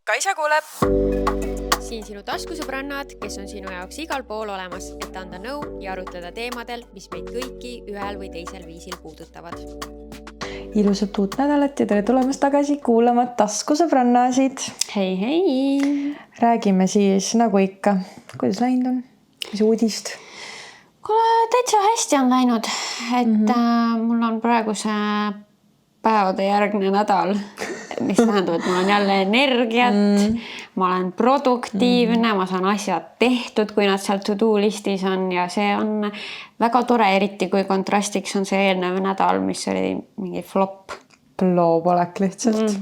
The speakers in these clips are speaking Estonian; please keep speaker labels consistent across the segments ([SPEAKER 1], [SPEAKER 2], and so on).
[SPEAKER 1] Kaisa kuuleb.
[SPEAKER 2] Siin sinu taskusõbrannad, kes on sinu jaoks igal pool olemas, et anda nõu ja arutleda teemadel, mis meid kõiki ühel või teisel viisil puudutavad.
[SPEAKER 1] Ilusat uut nädalat ja tere tulemast tagasi kuulama taskusõbrannasid.
[SPEAKER 2] Hei, hei!
[SPEAKER 1] Räägime siis nagu ikka. Kuidas läinud on? Mis uudist?
[SPEAKER 2] Kuule, täitsa hästi on läinud. Mul on praegu see päevade järgne nädal, mis tähendab, et mul on jälle energiat, ma olen produktiivne, ma saan asjad tehtud, kui nad seal to-do listis on ja see on väga tore, eriti kui kontrastiks on see eelnev nädal, mis oli mingi flop.
[SPEAKER 1] Loopolek lihtsalt.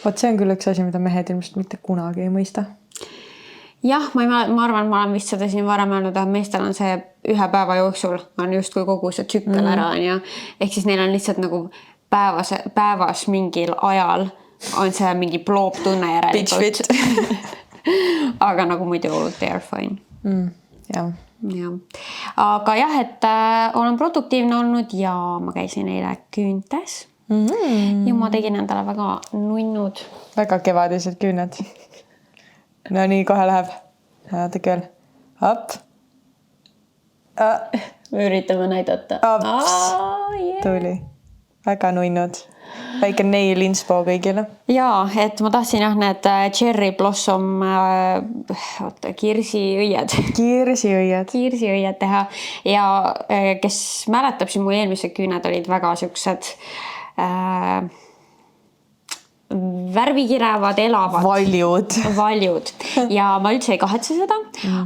[SPEAKER 1] Vot see on küll üks asi, mida mehed ilmselt mitte kunagi ei mõista.
[SPEAKER 2] Jah, ma arvan, ma olen vist seda siin varem öelnud, et meestel on see ühe päeva jooksul on just kui kogu see tsükkel ära on ja ehk siis neil on lihtsalt nagu päevas mingil ajal on see mingi ploob tunne järelikult. Aga nagu muidu they are fine.
[SPEAKER 1] Ja.
[SPEAKER 2] Aga jah, et olen produktiivne olnud ja ma käisin eile küüntes. Ja ma tegin endale väga nunnud.
[SPEAKER 1] Väga kevadised küüned. No nii, kohe läheb. Tegi veel. Up.
[SPEAKER 2] Me üritame näidata.
[SPEAKER 1] Tuli. Väga nunnud. Väike nail inspo kõigile.
[SPEAKER 2] Jaa, et ma tahtsin need cherry blossom kirsiõied teha. Ja kes mäletab, siin mu eelmised küüned olid väga siuksed värvikirevad, elavad. Valjud. Ja ma üldse ei kahetse seda,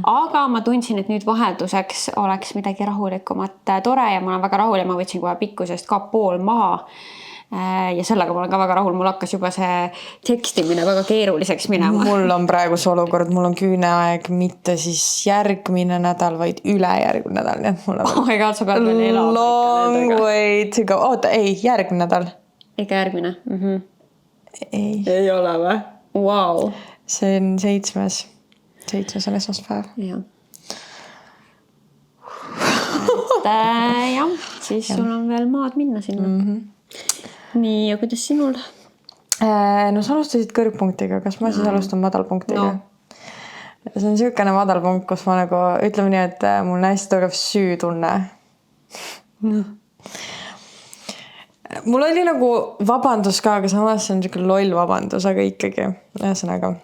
[SPEAKER 2] aga ma tundsin, et nüüd vahelduseks oleks midagi rahulikumat tore ja ma olen väga rahul ja ma võtsin kohe pikkusest ka pool maha. Ja sellega ma olen ka väga rahul. Mul hakkas juba see tekstimine väga keeruliseks minema.
[SPEAKER 1] Mul on praegu see olukord, mul on küüneaeg mitte siis järgmine nädal, vaid ülejärgmine nädal. Nii et mul on
[SPEAKER 2] oh my God, sa pead veel elama.
[SPEAKER 1] Long way to go. Oota, ei, järgmine nädal.
[SPEAKER 2] Ega järgmine?
[SPEAKER 1] Ei
[SPEAKER 2] ole või? Wow.
[SPEAKER 1] See on 7. on esmaspäev.
[SPEAKER 2] Jah. Jah, siis sul on veel maad minna sinna. Nii, ja kuidas sinul?
[SPEAKER 1] No sa alustasid kõrgpunktiga. Kas ma siis alustan madalpunktiga? No. See on niisugune madalpunkt, kus ma nagu ütleme nii, et mul on hästi tugev süütunne. Mul oli nagu vabandus ka, aga samas see on niisugune loll vabandus, aga ikkagi. Ühesõnaga.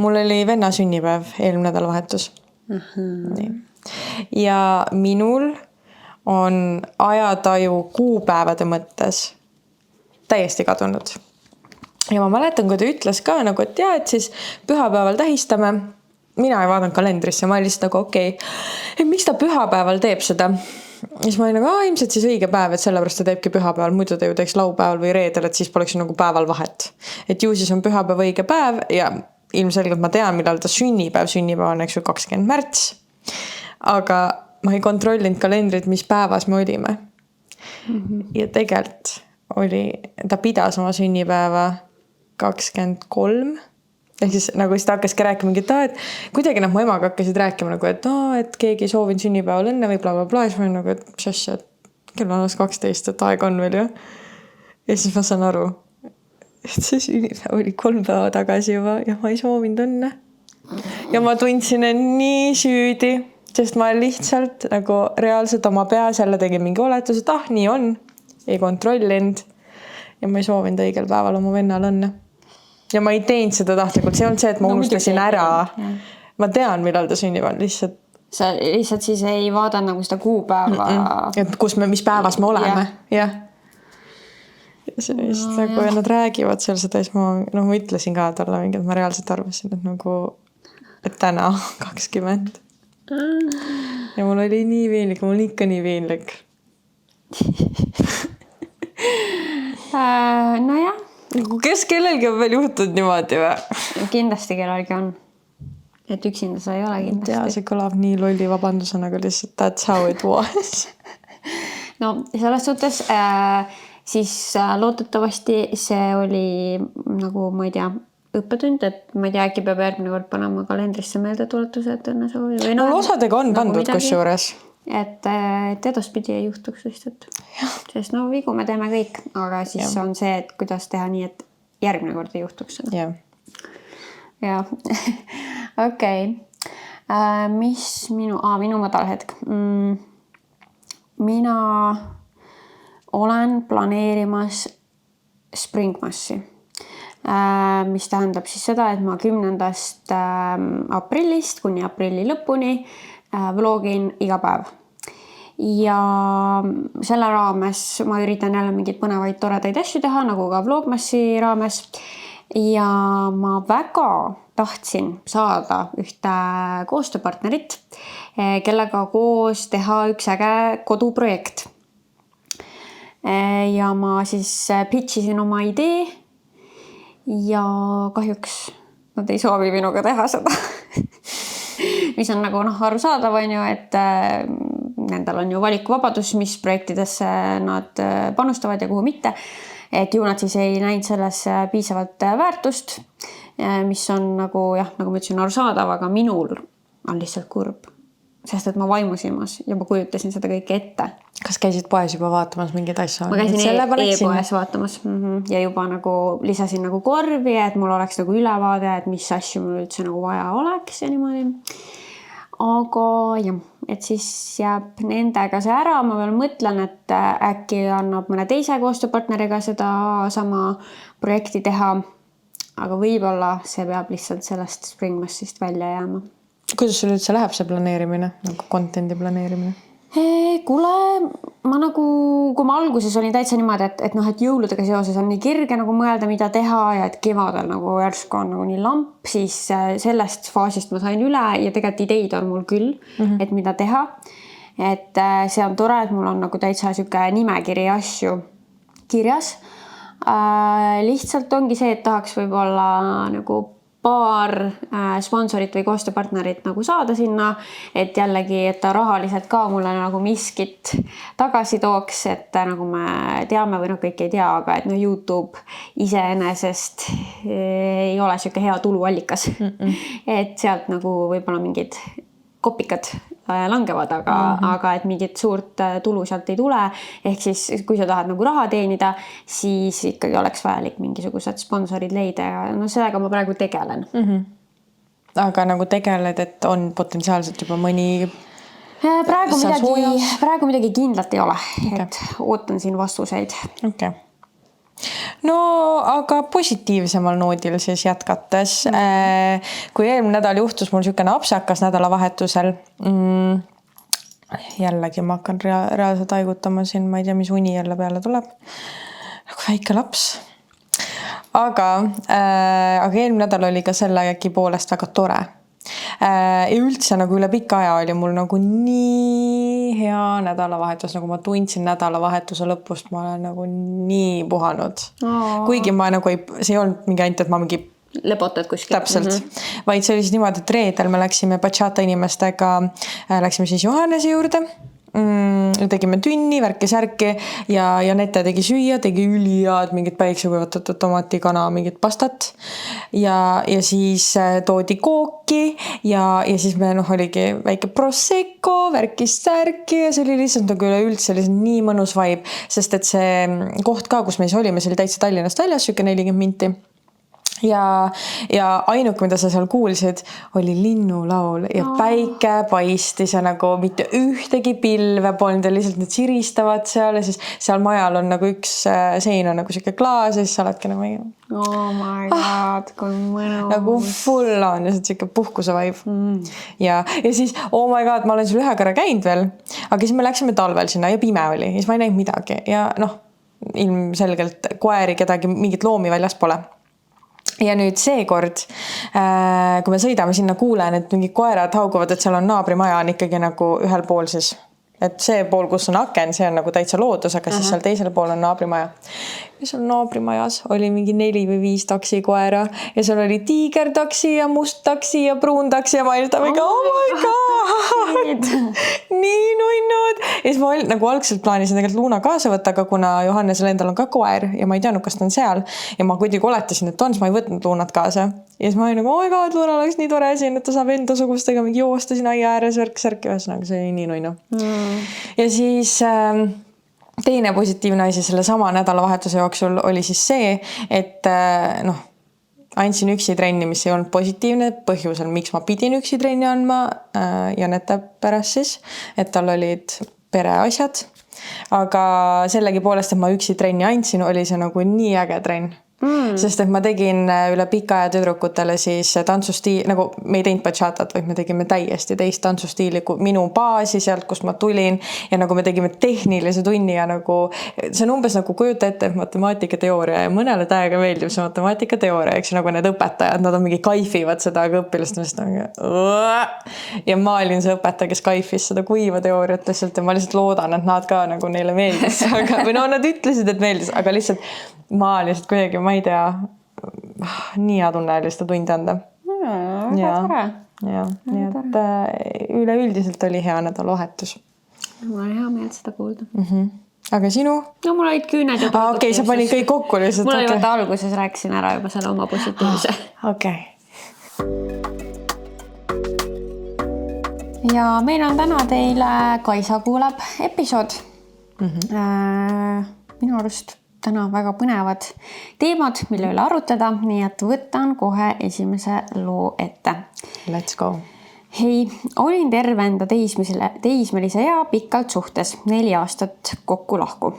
[SPEAKER 1] Mul oli venna sünnipäev eelmine nädalavahetus. Nii. Ja minul on ajataju kuupäevade mõttes täiesti kadunud. Ja ma mäletan, kui ta ütles ka nagu, et jah, et siis pühapäeval tähistame. Mina ei vaadanud kalendrisse, ma olin lihtsalt nagu okei. Et miks ta pühapäeval teeb seda? Ja siis ma olin nagu, ilmselt siis õige päev, et sellepärast ta teebki pühapäeval, muidu ta ju teeks laupäeval või reedel, et siis poleks nagu päeval vahet. Et ju siis on pühapäev õige päev ja ilmselgelt ma tean, millal ta sünnipäev on, eks ju 20. märts. Aga ma ei kontrollinud kalendrit, mis päevas me olime. Ja tegelikult ta pidas oma sünnipäeva 23. Ehk siis nagu siis ta hakkaski rääkima mingit, et kuidagi mu emaga hakkasid rääkima nagu, et keegi ei soovinud sünnipäeval õnne või bla. Ja siis ma olin nagu, et mis asja, et kell on 12, et aeg on veel ju. Ja siis ma saan aru, et see sünnipäev oli 3 päeva tagasi juba ja ma ei soovinud õnne. Ja ma tundsin nii süüdi, sest ma lihtsalt nagu reaalselt oma peas jälle tegin mingi oletus, et nii on, ei kontrollinud ja ma ei soovinud õigel päeval oma vennal õnne. Ja ma ei teinud seda tahtlikult. See on see, et ma unustasin ära. Ma tean, millal ta sünnib on.
[SPEAKER 2] Sa lihtsalt siis ei vaada nagu seda kuupäeva.
[SPEAKER 1] Et mis päevas me oleme. Jah. Siis nagu nad räägivad seal seda. Ma ütlesin ka talle mingi, et ma reaalselt arvasin, et nagu et täna 20. Ja mul oli nii piinlik. Mul ikka nii piinlik.
[SPEAKER 2] No jah.
[SPEAKER 1] Kes kellelgi on veel juhtunud niimoodi või?
[SPEAKER 2] Kindlasti kellelgi on. Et üksinda sa ei ole kindlasti.
[SPEAKER 1] Ja see kõlab nii lolli vabandusena, aga lihtsalt that's how it was.
[SPEAKER 2] No selles suhtes siis loodetavasti see oli nagu, ma ei tea, õppetund, et ma ei tea, äkki peab järgmine kord panema kalendrisse meeldetuletuse, et õnne soovi.
[SPEAKER 1] Mul osadega on pandud kusjuures.
[SPEAKER 2] Et edaspidi ei juhtuks lihtsalt. Sest vigu me teeme kõik, aga siis on see, et kuidas teha nii, et järgmine kord ei juhtuks seda.
[SPEAKER 1] jah.
[SPEAKER 2] Jah, okei. Mis minu madal hetk. Mina olen planeerimas Springmassi, mis tähendab siis seda, et ma 10. aprillist kuni aprilli lõpuni vlogin iga päev. Ja selle raames ma üritan jälle mingeid põnevaid toredaid asju teha, nagu ka Vlogmassi raames. Ja ma väga tahtsin saada ühte koostööpartnerit, kellega koos teha üks äge koduprojekt. Ja ma siis pitchisin oma idee ja kahjuks nad ei soovi minuga teha seda. Mis on nagu arusaadav on ju, et nendel on ju valikuvabadus, mis projektidesse nad panustavad ja kuhu mitte. Et ju nad siis ei näinud selles piisavalt väärtust, mis on nagu ma ütlesin arusaadav, aga minul on lihtsalt kurb. Sest et ma vaimusin ja ma kujutasin seda kõike ette.
[SPEAKER 1] Kas käisid poes juba vaatamas mingeid asju?
[SPEAKER 2] Ma käisin e-poes vaatamas ja juba nagu lisasin nagu korvi, et mul oleks nagu ülevaade, et mis asju mul üldse nagu vaja oleks ja niimoodi. Aga jah, et siis jääb nendega see ära. Ma veel mõtlen, et äkki annab mõne teise koostööpartneriga seda sama projekti teha. Aga võib-olla see peab lihtsalt sellest Springmassist välja jääma.
[SPEAKER 1] Kuidas sul üldse läheb see planeerimine, nagu contenti planeerimine?
[SPEAKER 2] Kuule, ma nagu, kui ma alguses olin täitsa niimoodi, et jõuludega seoses on nii kirge nagu mõelda, mida teha ja et kevadel nagu järsku on nagu nii lamp, siis sellest faasist ma sain üle ja tegelikult ideid on mul küll, et mida teha. Et see on tore, et mul on nagu täitsa siuke nimekiri asju kirjas. Lihtsalt ongi see, et tahaks võib-olla nagu paar sponsorit või koostööpartnerit nagu saada sinna, et jällegi, et ta rahaliselt ka mulle nagu miskit tagasi tooks, et nagu me teame või kõik ei tea, aga et YouTube iseenesest ei ole siuke hea tuluallikas. Et sealt nagu võib-olla mingid kopikad langevad, aga et mingit suurt tulu sealt ei tule. Ehk siis, kui sa tahad nagu raha teenida, siis ikkagi oleks vajalik mingisugused sponsorid leida ja sellega ma praegu tegelen.
[SPEAKER 1] Aga nagu tegeled, et on potentsiaalselt juba mõni...
[SPEAKER 2] Praegu midagi kindlat ei ole, et ootan siin vastuseid.
[SPEAKER 1] Okay. No, aga positiivsemal noodil siis jätkates. Kui eelmine nädal juhtus mul siukene apsakas nädalavahetusel, jällegi ma hakkan reaalselt haigutama siin, ma ei tea, mis uni jälle peale tuleb. Nagu väike laps. Aga eelmine nädal oli ka sellegi poolest väga tore. Ja üldse nagu üle pika aja oli mul nagu nii hea nädalavahetus, nagu ma tundsin nädalavahetuse lõpust, ma olen nagu nii puhanud. Kuigi ma nagu see ei olnud mingi ainult, et ma mingi
[SPEAKER 2] lebotad kuskil.
[SPEAKER 1] Täpselt. Vaid see oli siis niimoodi, et reedel me läksime bachata inimestega, läksime siis Johannese juurde. Tegime tünni, värki-särki ja Nete tegi süüa, tegi üliad mingid päiksekuivatatud tomati, kana, mingid pastat ja siis toodi kooki ja siis me oligi väike prosecco, värki-särki ja see oli lihtsalt nagu üleüldse nii mõnus vibe, sest et see koht ka, kus me siis olime, see oli täitsa Tallinnast väljas, siuke 40 minti. Ja ainuke, mida sa seal kuulsid, oli linnulaul ja päike paistis ja nagu mitte ühtegi pilve polnud ja lihtsalt need siristavad seal ja siis seal majal on nagu üks sein on nagu siuke klaas ja siis sa oledki nagu
[SPEAKER 2] oh my god, kui mõnus.
[SPEAKER 1] Nagu full on ja siuke puhkuse vibe. Ja siis, oh my god, ma olen sul ühe korra käinud veel, aga siis me läksime talvel sinna ja pime oli ja siis ma ei näinud midagi ja ilmselgelt koeri kedagi, mingit loomi väljas pole. Ja nüüd seekord, kui me sõidame sinna, kuulen, et mingid koerad hauguvad, et seal on naabrimaja on ikkagi nagu ühel pool siis. Et see pool, kus on aken, see on nagu täitsa loodus, aga siis seal teisel pool on naabrimaja. Ja seal naabrimajas oli mingi 4 või 5 taksi koera ja seal oli tiiger taksi ja must taksi ja pruun taksi ja ma olin mingi, oh my god, nii nunnud. Ja siis ma nagu algselt plaanisin tegelikult Luuna kaasa võtta, aga kuna Johannesel endal on ka koer ja ma ei teadnud, kas ta on seal ja ma kuidagi oletasin, et on, siis ma ei võtnud Luunat kaasa. Ja siis ma olin nagu, oh my god, Luuna oleks nii tore siin, et ta saab enda sugustega mingi joosta siin aia ääres, värk-särk, ühesõnaga see oli nii nunnu. Ja siis teine positiivne asi selle sama nädalavahetuse jooksul oli siis see, et andsin üksi trenni, mis ei olnud positiivne põhjusel, miks ma pidin üksi trenni andma Janete pärast siis, et tal olid pereasjad. Aga sellegipoolest, et ma üksi trenni andsin, oli see nagu nii äge trenn. Sest et ma tegin üle pika aja tüdrukutele siis tantsustiili, nagu me ei teinud bachatat, vaid me tegime täiesti teist tantsustiili kui minu baasi sealt, kust ma tulin ja nagu me tegime tehnilise tunni ja nagu see on umbes nagu kujuta ette matemaatikateooria ja mõnele täiega meeldib see matemaatikateooria, eks nagu need õpetajad, nad on mingi kaifivad seda, aga õpilast on ja ma olin see õpetaja, kes kaifis seda kuiva teooriat lihtsalt ja ma lihtsalt loodan, et nad ka nagu neile meeldis, aga või nad ütlesid, et meeldis, aga lihtsalt ma lihtsalt kuidagi, ma ei tea, nii hea tunne oli seda tundi anda.
[SPEAKER 2] Väga tore.
[SPEAKER 1] Ja, nii et üleüldiselt oli hea nädalavahetus.
[SPEAKER 2] Mul on hea meel seda kuulda.
[SPEAKER 1] Aga sinu?
[SPEAKER 2] No mul olid küüned juba.
[SPEAKER 1] Okei, sa panid kõik kokku lihtsalt.
[SPEAKER 2] Mul oli vaata alguses rääkisin ära juba selle oma positiivse.
[SPEAKER 1] Okei.
[SPEAKER 2] Ja meil on täna teile Kaisa kuulab episood. Minu arust täna väga põnevad teemad, mille üle arutada, nii et võtan kohe esimese loo ette.
[SPEAKER 1] Let's go.
[SPEAKER 2] Hei, olin terve enda teismelise ea pikalt suhtes, 4 aastat kokku lahku.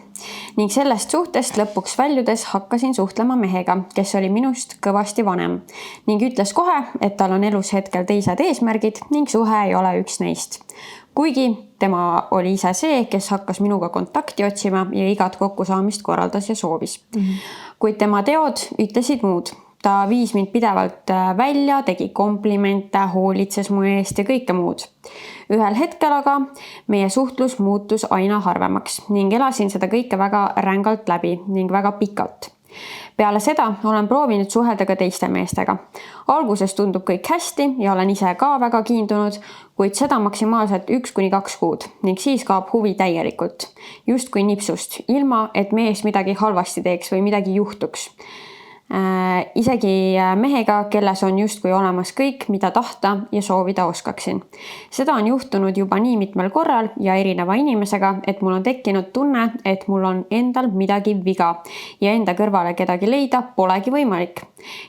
[SPEAKER 2] Ning sellest suhtest lõpuks väljudes hakkasin suhtlema mehega, kes oli minust kõvasti vanem. Ning ütles kohe, et tal on elus hetkel teised eesmärgid ning suhe ei ole üks neist. Kuigi tema oli ise see, kes hakkas minuga kontakti otsima ja igat kokkusaamist korraldas ja soovis. Kuid tema teod ütlesid muud. Ta viis mind pidevalt välja, tegi komplimente, hoolitses mu eest ja kõike muud. Ühel hetkel aga meie suhtlus muutus aina harvemaks ning elasin seda kõike väga rängalt läbi ning väga pikalt. Peale seda olen proovinud suhelda ka teiste meestega. Alguses tundub kõik hästi ja olen ise ka väga kiindunud, kuid seda maksimaalselt 1-2 kuud ning siis kaob huvi täielikult. Justkui nipsust, ilma et mees midagi halvasti teeks või midagi juhtuks. Isegi mehega, kelles on justkui olemas kõik, mida tahta ja soovida oskaksin. Seda on juhtunud juba nii mitmel korral ja erineva inimesega, et mul on tekkinud tunne, et mul on endal midagi viga ja enda kõrvale kedagi leida polegi võimalik.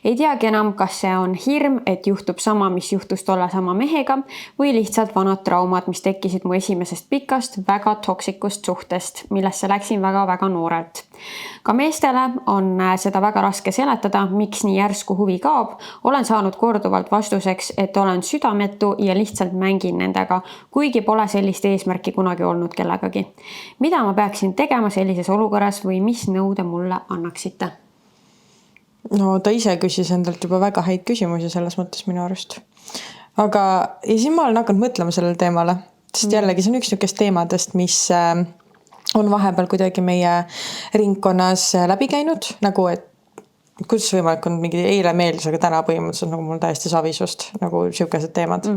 [SPEAKER 2] Ei teagi enam, kas see on hirm, et juhtub sama, mis juhtus tolle sama mehega või lihtsalt vanad traumad, mis tekkisid mu esimesest pikast väga toksikust suhtest, millesse läksin väga-väga noorelt. Ka meestele on seda väga raske seletada, miks nii järsku huvi kaob. Olen saanud korduvalt vastuseks, et olen südametu ja lihtsalt mängin nendega, kuigi pole sellist eesmärki kunagi olnud kellegagi. Mida ma peaksin tegema sellises olukorras või mis nõude mulle annaksite?
[SPEAKER 1] No ta ise küsis endalt juba väga häid küsimusi selles mõttes minu arust. Aga ja siis ma olen hakanud mõtlema sellele teemale, sest jällegi see on üks niisugust teemadest, mis on vahepeal kuidagi meie ringkonnas läbi käinud, nagu et kuidas võimalik on mingi eile meeldis, aga täna põhimõtteliselt nagu mul täiesti savisust, nagu siukesed teemad.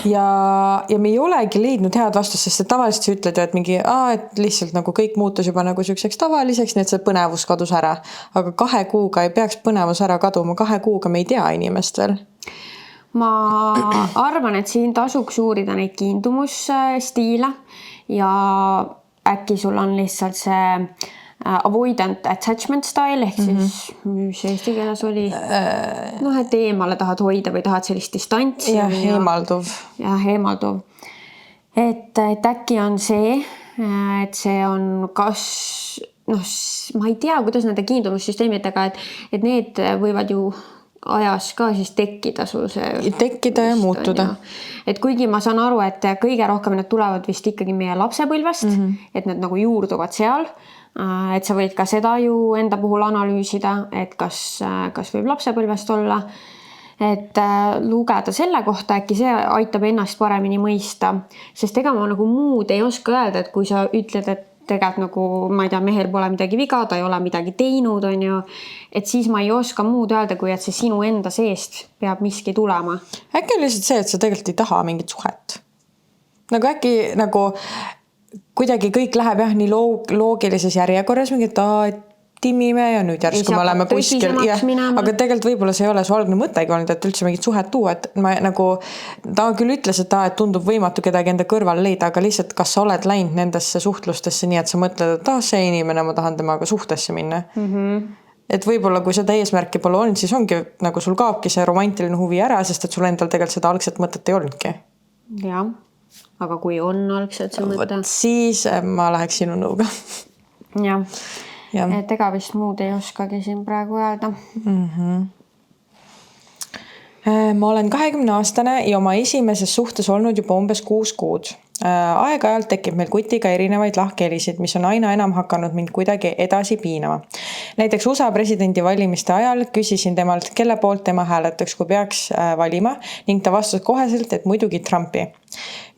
[SPEAKER 1] Ja me ei olegi leidnud head vastust, sest tavaliselt sa ütled ju, et mingi, et lihtsalt nagu kõik muutus juba nagu siukseks tavaliseks, nii et see põnevus kadus ära. Aga 2 kuuga ei peaks põnevus ära kaduma, 2 kuuga me ei tea inimest veel.
[SPEAKER 2] Ma arvan, et siin tasuks uurida neid kiindumusstiile ja äkki sul on lihtsalt see avoidant attachment style ehk siis mis eesti keeles oli et eemale tahad hoida või tahad sellist distantsi
[SPEAKER 1] ja eemalduv
[SPEAKER 2] et äkki on see, et see on kas ma ei tea, kuidas nende kiindumussüsteemidega, et need võivad ju ajas ka siis tekkida sul see
[SPEAKER 1] tekkida ja muutuda.
[SPEAKER 2] Et kuigi ma saan aru, et kõige rohkem need tulevad vist ikkagi meie lapsepõlvest, et need nagu juurduvad seal, et sa võid ka seda ju enda puhul analüüsida, et kas võib lapsepõlvest olla, et lugeda selle kohta, äkki see aitab ennast paremini mõista, sest ega ma nagu muud ei oska öelda, et kui sa ütled, et tegelikult nagu, ma ei tea, mehel pole midagi viga, ta ei ole midagi teinud, on ju, et siis ma ei oska muud öelda, kui et see sinu enda seest peab miski tulema.
[SPEAKER 1] Äkki on lihtsalt see, et sa tegelikult ei taha mingit suhet. Nagu äkki nagu kuidagi kõik läheb jah nii loogilises järjekorras, mingi, et timmime ja nüüd järsku me oleme kuskil. Aga tegelikult võib-olla see ei ole su algne mõttegi olnud, et üldse mingit suhet tuua, et ma nagu, ta küll ütles, et tundub võimatu kedagi enda kõrval leida, aga lihtsalt kas sa oled läinud nendesse suhtlustesse nii, et sa mõtled, et see inimene, ma tahan temaga suhtesse minna. Et võib-olla kui seda eesmärki pole olnud, siis ongi nagu sul kaobki see romantiline huvi ära, sest et sul endal tegelikult seda algset mõtet ei olnudki.
[SPEAKER 2] Jah, aga kui on algselt see mõte?
[SPEAKER 1] Siis ma läheks sinu nõuga.
[SPEAKER 2] Jah, et ega vist muud ei oskagi siin praegu öelda.
[SPEAKER 1] Ma olen 20-aastane ja oma esimeses suhtes olnud juba umbes 6 kuud. Aeg-ajalt tekib meil kutiga erinevaid lahkhelisid, mis on aina enam hakanud mind kuidagi edasi piinama. Näiteks USA presidendi valimiste ajal küsisin temalt, kelle poolt tema hääletaks, kui peaks valima, ning ta vastas koheselt, et muidugi Trumpi.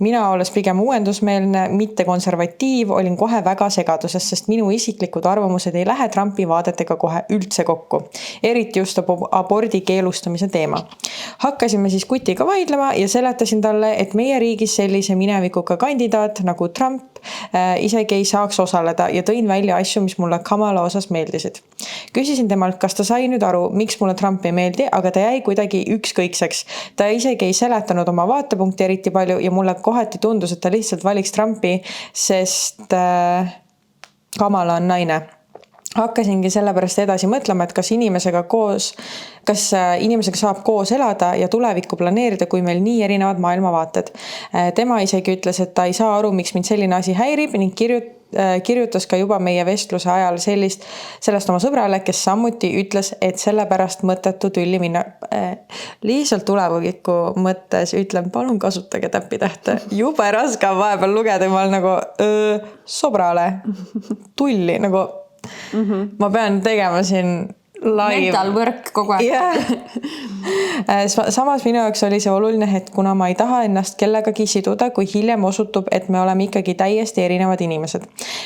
[SPEAKER 1] Mina olles pigem uuendusmeelne, mitte konservatiiv, olin kohe väga segaduses, sest minu isiklikud arvamused ei lähe Trumpi vaadetega kohe üldse kokku. Eriti just abordi keelustamise teema. Hakkasime siis kutiga vaidlema ja seletasin talle, et meie riigis sellise minevikuga kandidaat nagu Trump isegi ei saaks osaleda ja tõin välja asju, mis mulle Kamala osas meeldisid. Küsisin temalt, kas ta sai nüüd aru, miks mulle Trump ei meeldi, aga ta jäi kuidagi ükskõikseks. Ta isegi ei seletanud oma vaatepunkti eriti palju ja mulle kohati tundus, et ta lihtsalt valiks Trumpi, sest Kamala on naine. Hakkasingi sellepärast edasi mõtlema, et kas inimesega saab koos elada ja tulevikku planeerida, kui meil nii erinevad maailmavaated. Tema isegi ütles, et ta ei saa aru, miks mind selline asi häirib ning kirjutas ka juba meie vestluse ajal sellest oma sõbrale, kes samuti ütles, et sellepärast mõttetu tülli minna. Lihtsalt tuleviku mõttes ütlen, palun kasutage täppitähte. Jube raske on vahepeal lugeda, ma olen nagu sõbrale tulli, nagu ma pean tegema siin live.
[SPEAKER 2] Mental work kogu aeg.
[SPEAKER 1] Samas minu jaoks oli see oluline hetk, kuna ma ei taha ennast kellegagi siduda, kui hiljem osutub, et me oleme ikkagi täiesti erinevad inimesed.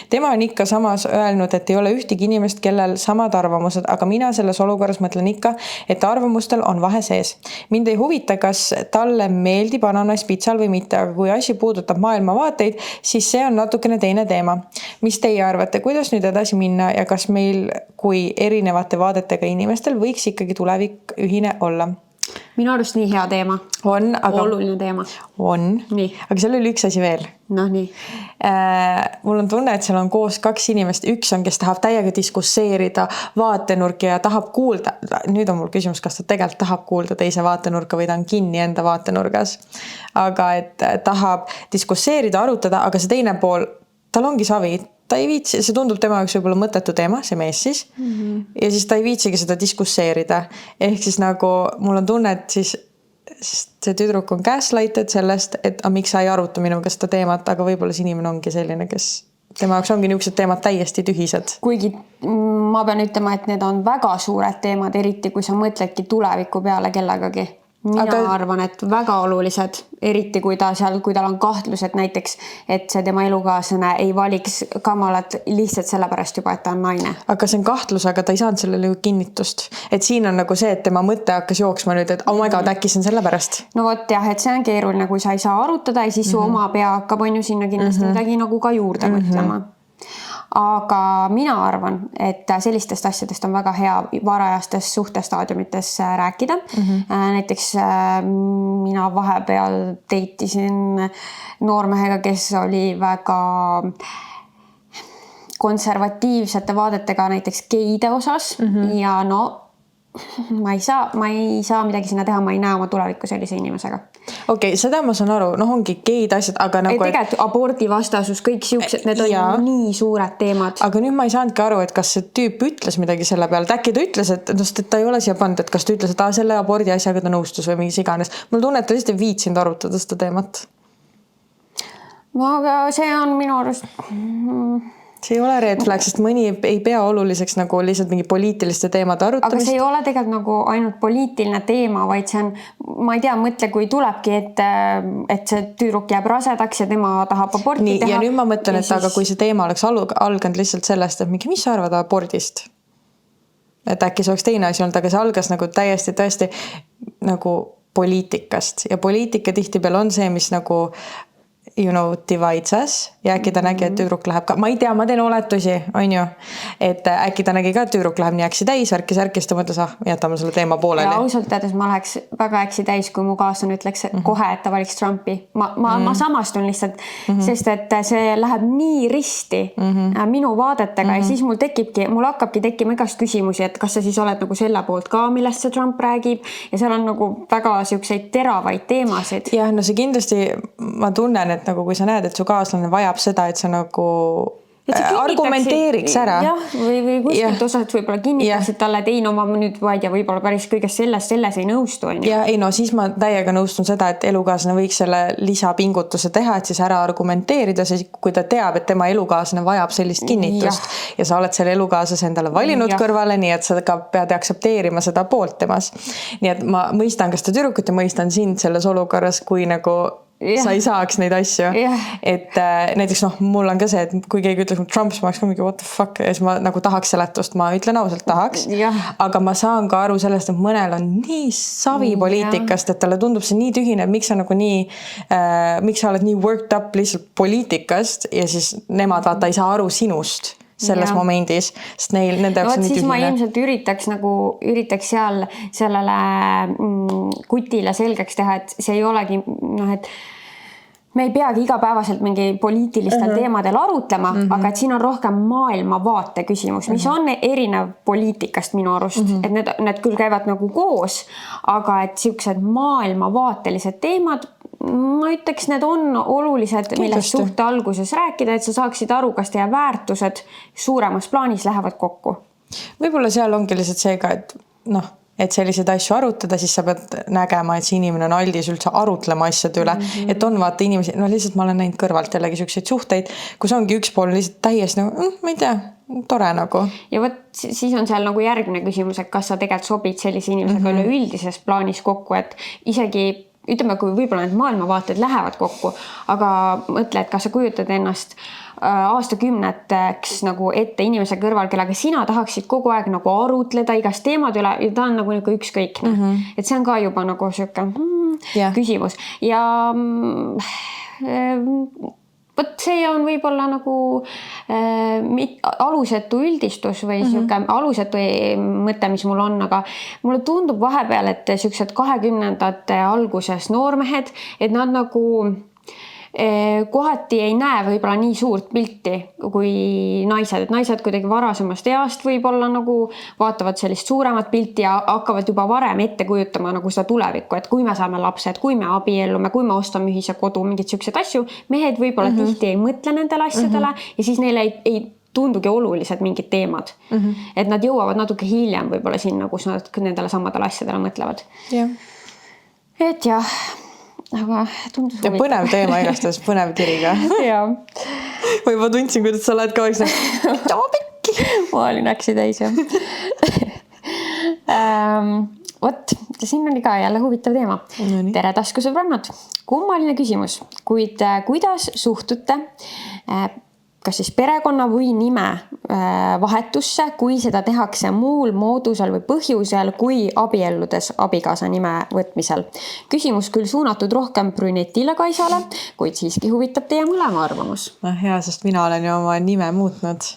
[SPEAKER 1] Tema on ikka samas öelnud, et ei ole ühtegi inimest, kellel samad arvamused, aga mina selles olukorras mõtlen ikka, et arvamustel on vahe sees. Mind ei huvita, kas talle meeldib ananass pitsal või mitte, aga kui asi puudutab maailmavaateid, siis see on natukene teine teema. Mis teie arvate, kuidas nüüd edasi minna ja kas meil kui erinevate vaadetega inimestel võiks ikkagi tulevik ühine olla?
[SPEAKER 2] Minu arust nii hea teema.
[SPEAKER 1] On, aga
[SPEAKER 2] oluline teema.
[SPEAKER 1] On,
[SPEAKER 2] nii.
[SPEAKER 1] Aga seal oli üks asi veel.
[SPEAKER 2] No nii.
[SPEAKER 1] Mul on tunne, et seal on koos 2 inimest. Üks on, kes tahab täiega diskusseerida vaatenurki ja tahab kuulda. Nüüd on mul küsimus, kas ta tegelikult tahab kuulda teise vaatenurka või ta on kinni enda vaatenurgas. Aga et tahab diskusseerida, arutada, aga see teine pool, tal ongi savi. Ta ei viitsi, see tundub tema jaoks võib-olla mõttetu teema, see mees siis. Ja siis ta ei viitsigi seda diskusseerida. Ehk siis nagu mul on tunne, et siis see tüdruk on gaslighted sellest, et miks sa ei aruta minuga seda teemat, aga võib-olla see inimene ongi selline, kes tema jaoks ongi niisugused teemad täiesti tühised.
[SPEAKER 2] Kuigi ma pean ütlema, et need on väga suured teemad, eriti kui sa mõtledki tuleviku peale kellegagi. Mina arvan, et väga olulised, eriti kui tal on kahtlus, et näiteks, et see tema elukaaslane ei valiks Kamalat lihtsalt sellepärast juba, et ta on naine.
[SPEAKER 1] Aga see on kahtlus, aga ta ei saanud sellele kinnitust. Et siin on nagu see, et tema mõte hakkas jooksma nüüd, et oh my god, äkki see on sellepärast.
[SPEAKER 2] No vot jah, et see on keeruline, kui sa ei saa arutada ja siis su oma pea hakkab on ju sinna kindlasti midagi nagu ka juurde mõtlema. Aga mina arvan, et sellistest asjadest on väga hea varajastes suhtestaadiumites rääkida. Näiteks mina vahepeal teitisin noormehega, kes oli väga konservatiivsete vaadetega näiteks geide osas ja no ma ei saa midagi sinna teha, ma ei näe oma tulevikku sellise inimesega.
[SPEAKER 1] Okei, seda ma saan aru, ongi geid asjad, aga nagu...
[SPEAKER 2] Tegelikult abordivastasus, kõik siuksed, need on nii suured teemad.
[SPEAKER 1] Aga nüüd ma ei saanudki aru, et kas see tüüp ütles midagi selle peale. Äkki ta ütles, et ta ei ole siia pannud, et kas ta ütles, et selle abordi asjaga ta nõustus või mingis iganes. Mul tunne, et ta lihtsalt ei viitsinud arutada seda teemat.
[SPEAKER 2] Aga see on minu arust...
[SPEAKER 1] See ei ole red flag, sest mõni ei pea oluliseks nagu lihtsalt mingi poliitiliste teemade arutamist.
[SPEAKER 2] Aga see ei ole tegelikult nagu ainult poliitiline teema, vaid see on, ma ei tea, mõtle, kui tulebki, et see tüdruk jääb rasedaks ja tema tahab aborti teha.
[SPEAKER 1] Ja nüüd ma mõtlen, et aga kui see teema oleks alganud lihtsalt sellest, et mingi, mis sa arvad abordist? Et äkki see oleks teine asi olnud, aga see algas nagu täiesti tõesti nagu poliitikast. Ja poliitika tihtipeal on see, mis nagu divides us ja äkki ta nägi, et tüdruk läheb ka, ma ei tea, ma teen oletusi, on ju, et äkki ta nägi ka, et tüdruk läheb nii äksi täis, värkis, ta mõtles, jätame selle teema pooleli.
[SPEAKER 2] Ja ausalt teades ma läheks väga äksi täis, kui mu kaaslane ütleks kohe, et ta valiks Trumpi. Ma samastun lihtsalt, sest et see läheb nii risti minu vaadetega ja siis mul hakkabki tekkima igast küsimusi, et kas sa siis oled nagu selle poolt ka, millest see Trump räägib ja seal on nagu väga siukseid teravaid teemasid.
[SPEAKER 1] Jah, no see kindlasti, ma tunnen, et nagu kui sa näed, et su kaaslane vajab seda, et sa nagu argumenteeriks ära.
[SPEAKER 2] Jah, või kuskilt osad võib-olla kinnitaksid talle, et ei, no ma nüüd vaid ja võib-olla päris kõigest selles ei nõustu.
[SPEAKER 1] Ja ei, no siis ma täiega nõustun seda, et elukaaslane võiks selle lisapingutuse teha, et siis ära argumenteerida, siis kui ta teab, et tema elukaaslane vajab sellist kinnitust ja sa oled selle elukaaslase endale valinud kõrvale, nii et sa ka pead aktsepteerima seda poolt temas. Nii et ma mõistan ka seda tüdrukut ja mõistan sind selles olukorras, kui nagu sa ei saaks neid asju. Et näiteks mul on ka see, et kui keegi ütleks Trump, ma oleks ka mingi what the fuck ja siis ma nagu tahaks seletust, ma ütlen ausalt tahaks, aga ma saan ka aru sellest, et mõnel on nii savi poliitikast, et talle tundub see nii tühine, miks sa nagu nii miks sa oled nii worked up lihtsalt poliitikast ja siis nemad vaata ei saa aru sinust selles momendis, sest nende jaoks on nii
[SPEAKER 2] tühine.
[SPEAKER 1] Siis
[SPEAKER 2] ma ilmselt üritaks seal sellele kutile selgeks teha, et see ei olegi, et me ei peagi igapäevaselt mingi poliitilistel teemadel arutlema, aga et siin on rohkem maailmavaate küsimus, mis on erinev poliitikast minu arust, et need küll käivad nagu koos, aga et siuksed maailmavaatelised teemad, ma ütleks, need on olulised, millest suhte alguses rääkida, et sa saaksid aru, kas teie väärtused suuremas plaanis lähevad kokku.
[SPEAKER 1] Võib-olla seal ongi lihtsalt see ka, et selliseid asju arutada, siis sa pead nägema, et see inimene on aldis üldse arutlema asjade üle. Et on vaata inimesi, lihtsalt ma olen näinud kõrvalt jällegi selliseid suhteid, kus ongi üks pool lihtsalt täiesti nagu, ma ei tea, tore nagu.
[SPEAKER 2] Ja võt, siis on seal nagu järgmine küsimus, et kas sa tegelikult sobid sellise inimesega üleüldises plaanis kokku, et isegi ütleme, kui võib-olla need maailmavaated lähevad kokku, aga mõtle, et kas sa kujutad ennast aastakümneteks nagu ette inimese kõrval, kellega sina tahaksid kogu aeg nagu arutleda igast teemad üle ja ta on nagu ükskõikne. Et see on ka juba nagu siuke küsimus. Ja võt see on võib-olla nagu alusetu üldistus või siuke alusetu mõte, mis mul on, aga mulle tundub vahepeal, et siuksed 20-ndate alguses noormehed, et nad nagu kohati ei näe võib-olla nii suurt pilti kui naised, et naised kuidagi varasemast east võib-olla nagu vaatavad sellist suuremat pilti ja hakkavad juba varem ette kujutama nagu seda tulevikku, et kui me saame lapsed, kui me abiellume, kui me ostame ühise kodu, mingid siuksed asju, mehed võib-olla tihti ei mõtle nendele asjadele ja siis neile ei tundugi olulised mingid teemad. Et nad jõuavad natuke hiljem võib-olla sinna, kus nad nendele samadele asjadele mõtlevad. Et jah, aga tundus
[SPEAKER 1] ja põnev teema igastahes, põnev kiriga. Või ma tundsin, kuidas sa oled ka
[SPEAKER 2] ma olin äksi täis, Vot, siin oli ka jälle huvitav teema. Tere taskusõbrannad. Kummaline küsimus, kuid kuidas suhtute kas siis perekonna või nime vahetusse, kui seda tehakse muul moodusel või põhjusel kui abielludes abikaasa nime võtmisel. Küsimus küll suunatud rohkem brünetile Kaisale, kuid siiski huvitab teie mõlema arvamus.
[SPEAKER 1] Hea, sest mina olen ju oma nime muutnud.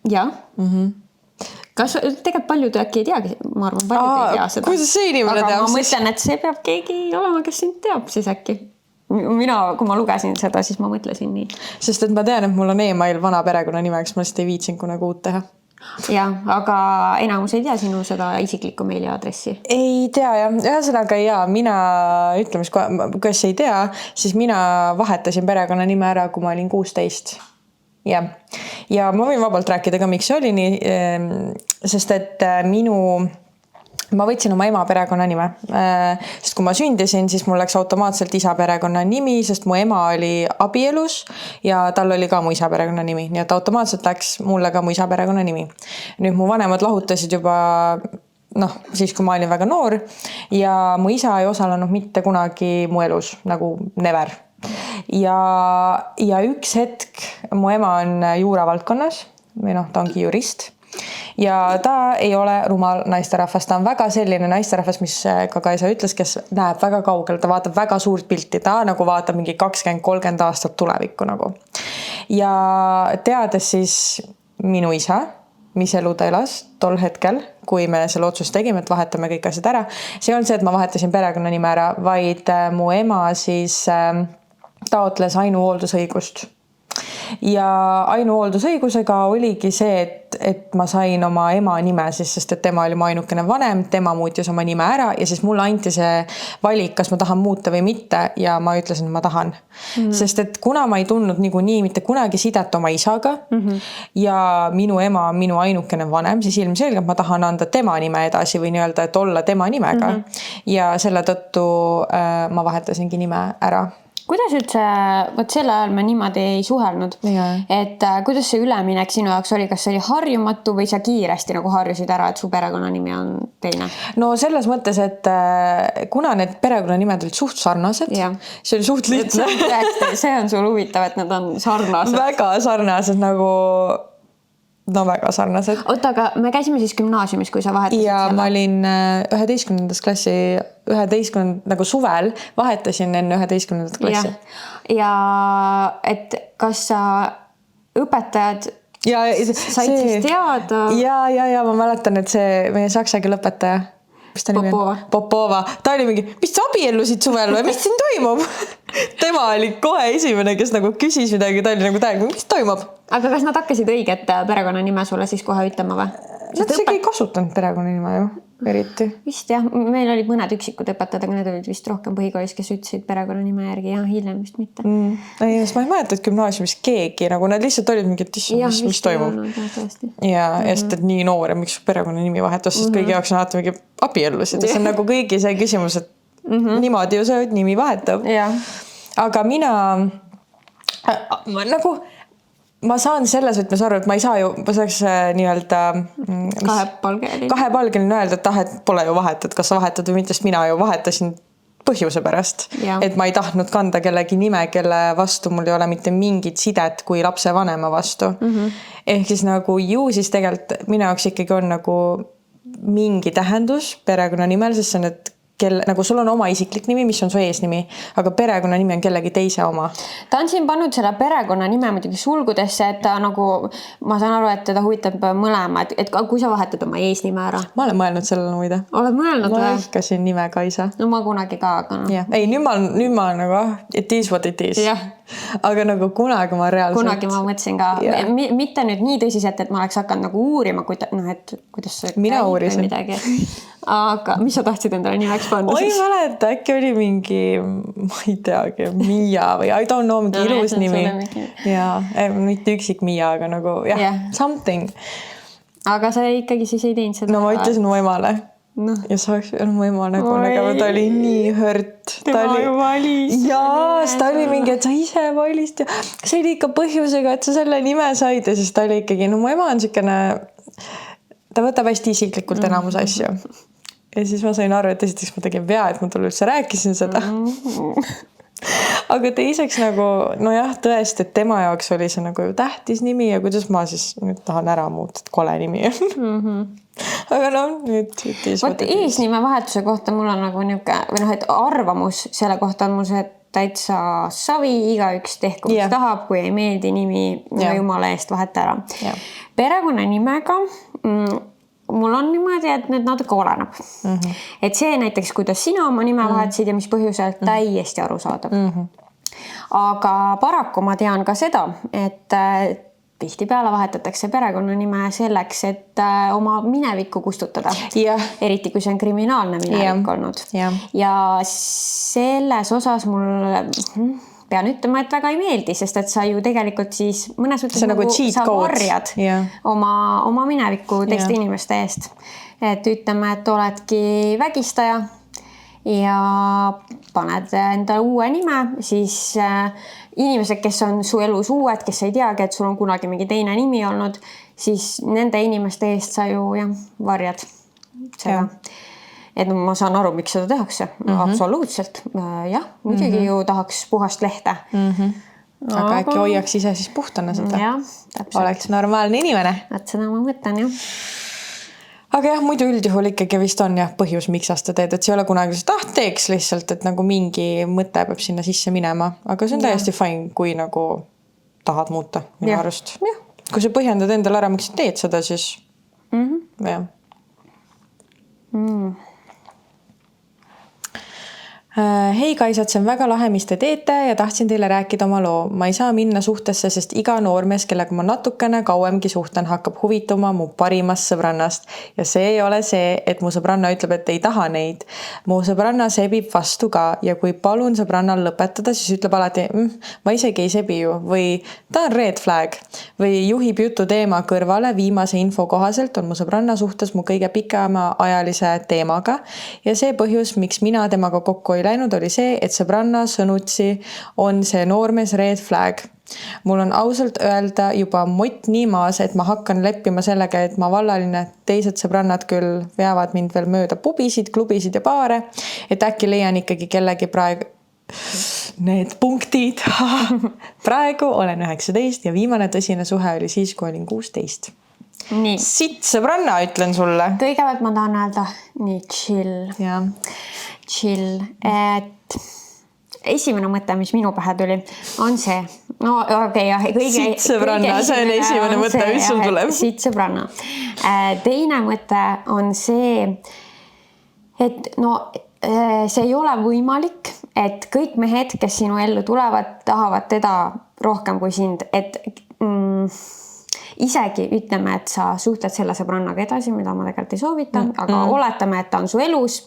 [SPEAKER 2] Ja. Kas tegelikult paljud äkki ei teagi, ma arvan, paljud ei tea seda.
[SPEAKER 1] Kuidas see inimene teab?
[SPEAKER 2] Aga ma mõtlen, et see peab keegi olema, kes sind teab siis äkki. Mina, kui ma lugesin seda, siis ma mõtlesin nii.
[SPEAKER 1] Sest et ma tean, et mul on email vana perekonna nimeks, ma lihtsalt ei viitsin kunagi uut teha.
[SPEAKER 2] Ja, aga enamus ei tea sinu seda isiklikku meiliadressi?
[SPEAKER 1] Ei tea, jah. Ühesõnaga, mina ütlemis, kes ei tea, siis mina vahetasin perekonna nime ära, kui ma olin 16. Ja ma võin vabalt rääkida ka, miks see oli nii, sest et ma võtsin oma ema perekonna nime, sest kui ma sündisin, siis mul läks automaatselt isa perekonna nimi, sest mu ema oli abielus ja tal oli ka mu isa perekonna nimi, nii et automaatselt läks mulle ka mu isa perekonna nimi. Nüüd mu vanemad lahutasid juba siis kui ma olin väga noor ja mu isa ei osalenud mitte kunagi mu elus, nagu never. Ja üks hetk mu ema on juuravaldkonnas või ta ongi jurist. ja ta ei ole rumal naisterahvas, ta on väga selline naisterahvas, mis ka Kaisa ütles, kes näeb väga kaugel, ta vaatab väga suurt pilti, ta nagu vaatab mingi 20-30 aastat tulevikku nagu. Ja teades siis minu isa, mis elu ta elas tol hetkel, kui me selle otsust tegime, et vahetame kõik asjad ära, see on see, et ma vahetasin perekonnanime ära, vaid mu ema siis taotles ainuhooldusõigust. Ja ainuhooldusõigusega oligi see, et ma sain oma ema nime siis, sest et tema oli mu ainukene vanem, tema muutis oma nime ära ja siis mulle anti see valik, kas ma tahan muuta või mitte ja ma ütlesin, et ma tahan. Sest et kuna ma ei tundnud niikuinii mitte kunagi sidet oma isaga ja minu ema on minu ainukene vanem, siis ilmselgelt ma tahan anda tema nime edasi või nii-öelda, et olla tema nimega. Ja selle tõttu ma vahetasingi nime ära.
[SPEAKER 2] Kuidas üldse, võt selle ajal me niimoodi ei suhelnud, et kuidas see üleminek sinu jaoks oli, kas see oli harjumatu või sa kiiresti nagu harjusid ära, et su perekonnanimi on teine?
[SPEAKER 1] No selles mõttes, et kuna need perekonnanimed olid suht sarnased, see oli suht lihtne.
[SPEAKER 2] See on sul huvitav, et nad on sarnased.
[SPEAKER 1] Väga sarnased nagu... No väga sarnased.
[SPEAKER 2] Oota, aga me käisime siis gümnaasiumis, kui sa vahetasid
[SPEAKER 1] ja selle? Ma olin 11. klassi, 11. nagu suvel vahetasin enne 11. klassi.
[SPEAKER 2] Ja et kas sa õpetajad said siis teada?
[SPEAKER 1] Ja ma mäletan, et see meie saksa keele õpetaja. Popova. Ta oli mingi, mis sa abiellusid suvel või? Mis siin toimub? Tema oli kohe esimene, kes nagu küsis midagi. Ta oli nagu täiega, mis toimub?
[SPEAKER 2] Aga kas nad hakkasid õiget perekonnanime sulle siis kohe ütlema või?
[SPEAKER 1] Nad isegi ei kasutanud perekonnanime ju, eriti.
[SPEAKER 2] Vist jah, meil oli mõned üksikud õpetajad, aga need olid vist rohkem põhikoolis, kes ütlesid perekonnanime järgi ja hiljem vist mitte.
[SPEAKER 1] Ma ei mäleta, et gümnaasiumis keegi, nagu nad lihtsalt olid mingid, mis toimub. Ja sest, et nii noor ja miks perekonnanimi vahetus, sest kõigi jaoks on alati mingi abiellusid. See on nagu kõigi see küsimus, et niimoodi ju see nimi vahetab. Aga mina nagu... Ma saan selles võtmes aru, et ma ei saa ju, ma saaks nii-öelda kahepalgeline öelda, et pole ju vahetud, kas sa vahetad või mitte, sest mina ju vahetasin põhjuse pärast. Et ma ei tahtnud kanda kellegi nime, kelle vastu mul ei ole mitte mingit sidet kui lapse vanema vastu. Ehk siis nagu ju siis tegelikult minu jaoks ikkagi on nagu mingi tähendus perekonnanimel, sest see on, et nagu sul on oma isiklik nimi, mis on su eesnimi, aga perekonnanimi on kellegi teise oma.
[SPEAKER 2] Ta on siin pannud selle perekonnanime muidugi sulgudesse, et ta nagu, ma saan aru, et teda huvitab mõlema, et kui sa vahetad oma eesnime ära.
[SPEAKER 1] Ma olen mõelnud sellele muide.
[SPEAKER 2] Oled mõelnud või?
[SPEAKER 1] Ma ehkasin nime Kaisa.
[SPEAKER 2] No ma kunagi ka, aga no.
[SPEAKER 1] Ei, nüüd ma nagu, it is what it is. Aga nagu kunagi ma reaalselt...
[SPEAKER 2] Kunagi ma mõtlesin ka, mitte nüüd nii tõsiselt, et ma oleks hakanud nagu uurima, kuidas see
[SPEAKER 1] mina uurisin.
[SPEAKER 2] Aga mis sa tahtsid endale nimeks panna?
[SPEAKER 1] Oi mäleta, äkki oli mingi, ma ei teagi, Miia või I don't know, mingi ilus nimi. Ja, mitte üksik Miia, aga nagu, something.
[SPEAKER 2] Aga sa ikkagi siis ei teinud seda?
[SPEAKER 1] No ma ütlesin mu emale. Ja sa oleks mu ema nagu nägema, ta oli nii hõrt.
[SPEAKER 2] Tema ju valis.
[SPEAKER 1] Jaa, ta oli mingi, et sa ise valist ja see oli ikka põhjusega, et sa selle nime said ja siis ta oli ikkagi, no mu ema on siukene, ta võtab hästi isiklikult enamus asju. Ja siis ma sain aru, et esiteks ma tegin vea, et ma talle üldse rääkisin seda. Aga teiseks nagu, nojah, tõesti, et tema jaoks oli see nagu tähtis nimi ja kuidas ma siis nüüd tahan ära muuta, et kole nimi on. Aga nüüd
[SPEAKER 2] eesnime vahetuse kohta mul on nagu niuke, et arvamus selle kohta on mul see, et täitsa savi, igaüks tehku, mis tahab, kui ei meeldi nimi, jumala eest vaheta ära. Perekonnanimega mul on niimoodi, et need natuke oleneb. Et see näiteks, kuidas sina oma nime vahetasid ja mis põhjusel täiesti aru saadab. Aga paraku ma tean ka seda, et tihtipeale vahetatakse perekonnanime selleks, et oma minevikku kustutada. Eriti, kui see on kriminaalne minevik olnud. Ja selles osas mul... pean ütlema, et väga ei meeldi, sest et sa ju tegelikult siis mõnes mõttes
[SPEAKER 1] nagu
[SPEAKER 2] sa varjad oma minevikku teiste inimeste eest. Et ütleme, et oledki vägistaja ja paned enda uue nime, siis inimesed, kes on su elus uued, kes ei teagi, et sul on kunagi mingi teine nimi olnud, siis nende inimeste eest sa ju varjad seda. Et ma saan aru, miks seda tehakse. Absoluutselt. Jah, muidugi ju tahaks puhast lehte.
[SPEAKER 1] aga äkki hoiaks ise siis puhtana seda.
[SPEAKER 2] Jah, täpselt.
[SPEAKER 1] Oleks normaalne inimene.
[SPEAKER 2] Et seda ma mõtlen, jah.
[SPEAKER 1] Aga jah, muidu üldjuhul ikkagi vist on jah põhjus, miks sa seda teed, et see ei ole kunagi teeks lihtsalt, et nagu mingi mõte peab sinna sisse minema, aga see on täiesti fine, kui nagu tahad muuta minu arust. Kui sa põhjendad endale ära, miks sa teed seda, siis jah. Hei Kaisad, see on väga lahe, mis te teete ja tahtsin teile rääkida oma loo. Ma ei saa minna suhtesse, sest iga noormees, kellega ma natukene kauemgi suhtlen, hakkab huvituma mu parimast sõbrannast. Ja see ei ole see, et mu sõbranna ütleb, et ei taha neid. Mu sõbranna sebib vastu ka ja kui palun sõbrannal lõpetada, siis ütleb alati, ma isegi ei sebi ju või ta on red flag või juhib jutu teema kõrvale. Viimase info kohaselt on mu sõbranna suhtes mu kõige pikema ajalise teemaga ja see põhjus, miks mina temaga kokku läinud oli see, et sõbranna sõnutsi on see noormees red flag. Mul on ausalt öelda juba mott nii maas, et ma hakkan leppima sellega, et ma vallaline teised sõbrannad küll veavad mind veel mööda pubisid, klubisid ja baare, et äkki leian ikkagi kellegi praegu need punktid. Praegu olen 19 ja viimane tõsine suhe oli siis, kui olin 16.
[SPEAKER 2] Nii.
[SPEAKER 1] Sitt sõbranna, ütlen sulle.
[SPEAKER 2] Kõigepealt ma tahan öelda, nii chill, et esimene mõte, mis minu pähe tuli, on see, no okei, jah.
[SPEAKER 1] Sitt sõbranna, see on esimene mõte, mis sul tuleb.
[SPEAKER 2] Sitt sõbranna. Teine mõte on see, et no see ei ole võimalik, et kõik mehed, kes sinu ellu tulevad, tahavad teda rohkem kui sind, et isegi ütleme, et sa suhtled selle sõbrannaga edasi, mida ma tegelikult ei soovita, aga oletame, et ta on su elus,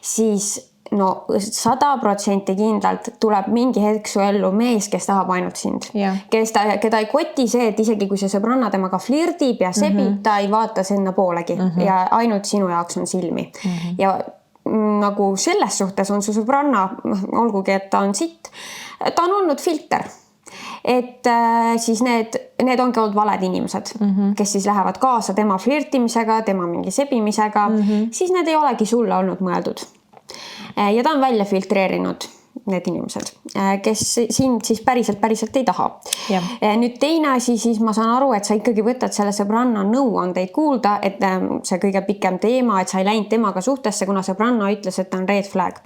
[SPEAKER 2] siis no 100% kindlalt tuleb mingi hetk su ellu mees, kes tahab ainult sind. Keda ei koti see, et isegi kui see sõbranna temaga flirdib ja sebib, ta ei vaata sinna poolegi ja ainult sinu jaoks on silmi. Ja nagu selles suhtes on su sõbranna, olgugi, et ta on sitt, ta on olnud filter. Et siis need ongi olnud valed inimesed, kes siis lähevad kaasa tema flirtimisega, tema mingi sebimisega, siis need ei olegi sulle olnud mõeldud. Ja ta on välja filtreerinud need inimesed, kes sind siis päriselt ei taha. Nüüd teine asi, siis ma saan aru, et sa ikkagi võtad selle sõbranna nõuandeid kuulda, et see kõige pikem teema, et sa ei läinud temaga suhtesse, kuna sõbranna ütles, et ta on red flag.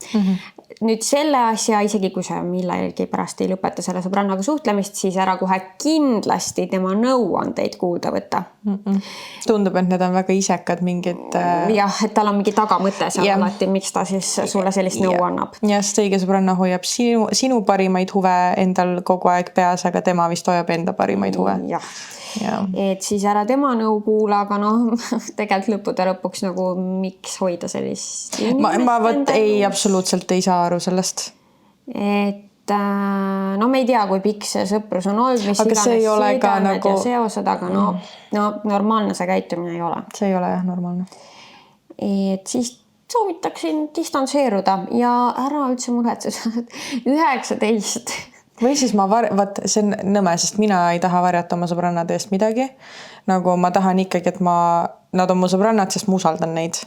[SPEAKER 2] Nüüd selle asja, isegi kui sa millalgi pärast ei lõpeta selle sõbrannaga suhtlemist, siis ära kohe kindlasti tema nõuandeid kuulda võtta.
[SPEAKER 1] Tundub, et need on väga isekad mingid...
[SPEAKER 2] Jah, et tal on mingi tagamõte seal alati, miks ta siis sulle sellist nõu annab.
[SPEAKER 1] Ja sest õige sõbranna hoiab sinu parimaid huve endal kogu aeg peas, aga tema vist hoiab enda parimaid huve. Et siis ära tema nõu kuula, aga tegelikult lõppude lõpuks nagu miks hoida sellist inimest. Ma absoluutselt ei saa aru sellest.
[SPEAKER 2] Et no me ei tea, kui pikk see sõprus on olnud, mis
[SPEAKER 1] aga see ei ole ka nagu...
[SPEAKER 2] ja seosed, aga no normaalne see käitumine ei ole.
[SPEAKER 1] See ei ole jah normaalne.
[SPEAKER 2] Et siis soovitaksin distantseeruda ja ära üldse muretse 19.
[SPEAKER 1] Või siis see on nõme, sest mina ei taha varjata oma sõbrannade eest midagi. Nagu ma tahan ikkagi, et nad on mu sõbrannad, sest ma usaldan neid.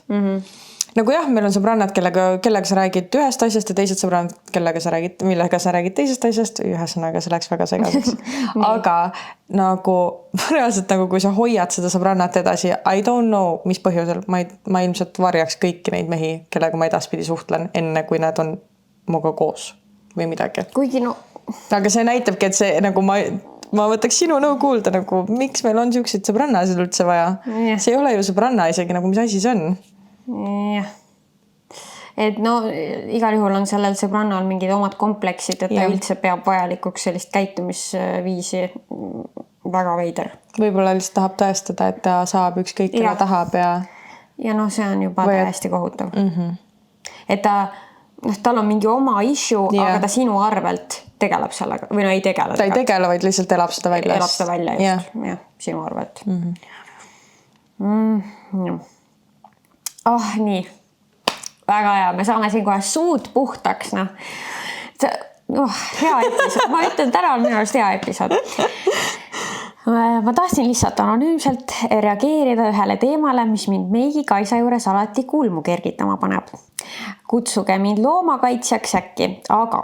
[SPEAKER 1] Nagu jah, meil on sõbrannad, kellega sa räägid ühest asjast ja teised sõbrannad, millega sa räägid teisest asjast. Ühesõnaga, see läks väga segaseks. Aga nagu reaalselt, nagu kui sa hoiad seda sõbrannat edasi, I don't know, mis põhjusel. Ma ilmselt varjaks kõiki neid mehi, kellega ma edaspidi suhtlen, enne kui nad on muga koos või midagi.
[SPEAKER 2] Kuigi
[SPEAKER 1] aga see näitabki, et see nagu ma võtaks sinu nõu kuulda, nagu miks meil on siukseid sõbrannasid üldse vaja. See ei ole ju sõbranna isegi, nagu mis asi see on.
[SPEAKER 2] Jah. Et igal juhul on sellel sõbrannal mingid omad kompleksid, et ta üldse peab vajalikuks sellist käitumisviisi väga veider. Võib-olla lihtsalt tahab tõestada, et ta saab ükskõik, keda tahab ja see on juba täiesti kohutav. Et tal on mingi oma issue, aga ta sinu arvelt tegeleb sellega või ei tegele.
[SPEAKER 1] Ta ei tegele, vaid lihtsalt elab seda välja.
[SPEAKER 2] Elab seda välja just, jah, sinu arvelt. Nii, väga hea, me saame siin kohe suud puhtaks. Hea episood, ma ütlen, täna on minu arust hea episood. Ma tahtsin lihtsalt anonüümselt reageerida ühele teemale, mis mind meigi Kaisa juures alati kulmu kergitama paneb. kutsuge mind loomakaitsjaks äkki, aga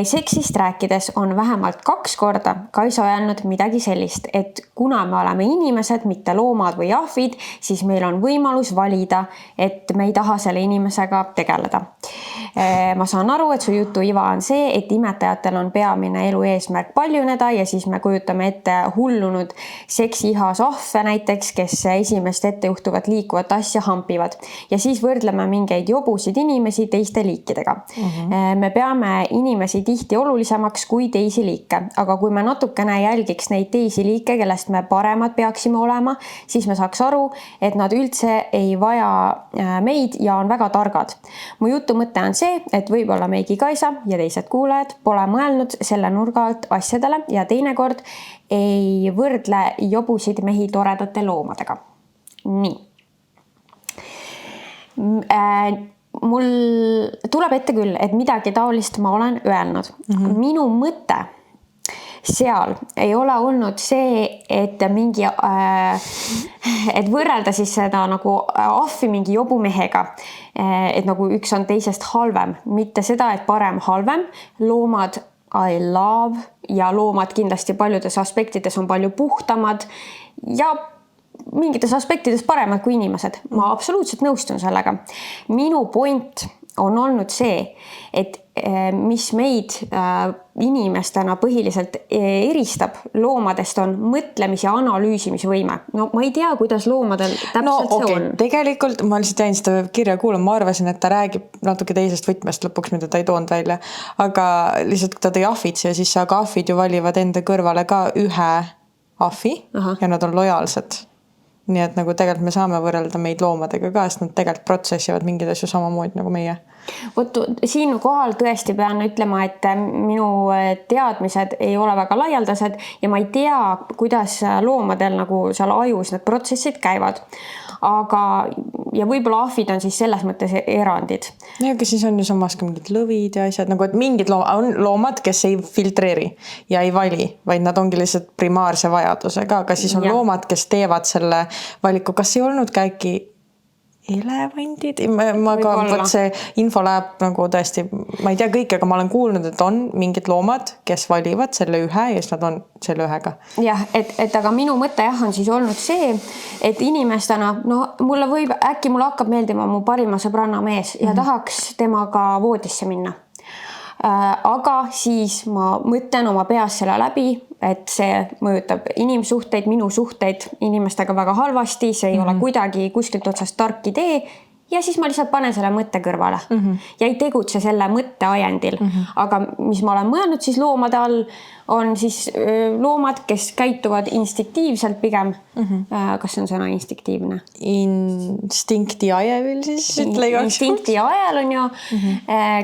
[SPEAKER 2] seksist rääkides on vähemalt 2 korda Kaisa öelnud midagi sellist, et kuna me oleme inimesed, mitte loomad või ahvid, siis meil on võimalus valida, et me ei taha selle inimesega tegeleda. Ma saan aru, et su jutu iva on see, et imetajatel on peamine elu eesmärk paljuneda ja siis me kujutame ette hullunud seksiihas ahve näiteks, kes esimest ettejuhtuvat liikuvat asja hampivad ja siis võrdleme mingeid jobusid inimesi teiste liikidega. Me peame inimesi tihti olulisemaks kui teisi liike, aga kui me natukene jälgiks neid teisi liike, kellest me paremad peaksime olema, siis me saaks aru, et nad üldse ei vaja meid ja on väga targad. Mu jutu mõte on see, et võib-olla Meigi Kaisa ja teised kuulajad pole mõelnud selle nurga alt asjadele ja teinekord ei võrdle jobusid mehi toredate loomadega. Nii. Mul tuleb ette küll, et midagi taolist ma olen öelnud. Minu mõte seal ei ole olnud see, et mingi, et võrrelda siis seda nagu ahvi mingi jobumehega, et nagu üks on teisest halvem, mitte seda, et parem halvem. Loomad I love ja loomad kindlasti paljudes aspektides on palju puhtamad ja mingites aspektides paremad kui inimesed. Ma absoluutselt nõustun sellega. Minu point on olnud see, et mis meid inimestena põhiliselt eristab loomadest on mõtlemis- ja analüüsimisvõime. No ma ei tea, kuidas loomadel täpselt see on.
[SPEAKER 1] Tegelikult ma lihtsalt jäin seda kirja kuulama, ma arvasin, et ta räägib natuke teisest võtmest lõpuks, mida ta ei toonud välja. Aga lihtsalt ta tõi ahvid ja siis aga ahvid ju valivad enda kõrvale ka ühe ahvi ja nad on lojaalsed. Nii et nagu tegelikult me saame võrrelda meid loomadega ka, sest nad tegelikult protsessivad mingeid asju samamoodi nagu meie.
[SPEAKER 2] Siin kohal tõesti pean ütlema, et minu teadmised ei ole väga laialdased ja ma ei tea, kuidas loomadel nagu seal ajus need protsessid käivad. Aga, ja võib-olla ahvid on siis selles mõttes erandid.
[SPEAKER 1] Ja aga siis on ju samas ka mingid lõvid ja asjad, nagu et mingid loomad, kes ei filtreeri ja ei vali, vaid nad ongi lihtsalt primaarse vajadusega, aga siis on loomad, kes teevad selle valiku. Kas ei olnud ka äkki elevandid? Ma ka see info läheb nagu tõesti, ma ei tea kõik, aga ma olen kuulnud, et on mingid loomad, kes valivad selle ühe ja siis nad on selle ühega.
[SPEAKER 2] Jah, et aga minu mõte on siis olnud see, et inimestena, äkki mulle hakkab meeldima mu parima sõbranna mees ja tahaks temaga voodisse minna. Aga siis ma mõtlen oma peas selle läbi, et see mõjutab inimsuhteid, minu suhteid inimestega väga halvasti, see ei ole kuidagi kuskilt otsast tark idee ja siis ma lihtsalt panen selle mõtte kõrvale ja ei tegutse selle mõtte ajendil. Aga mis ma olen mõelnud siis loomade all, on siis loomad, kes käituvad instinktiivselt pigem. Kas see on sõna instinktiivne?
[SPEAKER 1] Instinkti ajevil siis ütle igaks.
[SPEAKER 2] Instinkti ajel on ju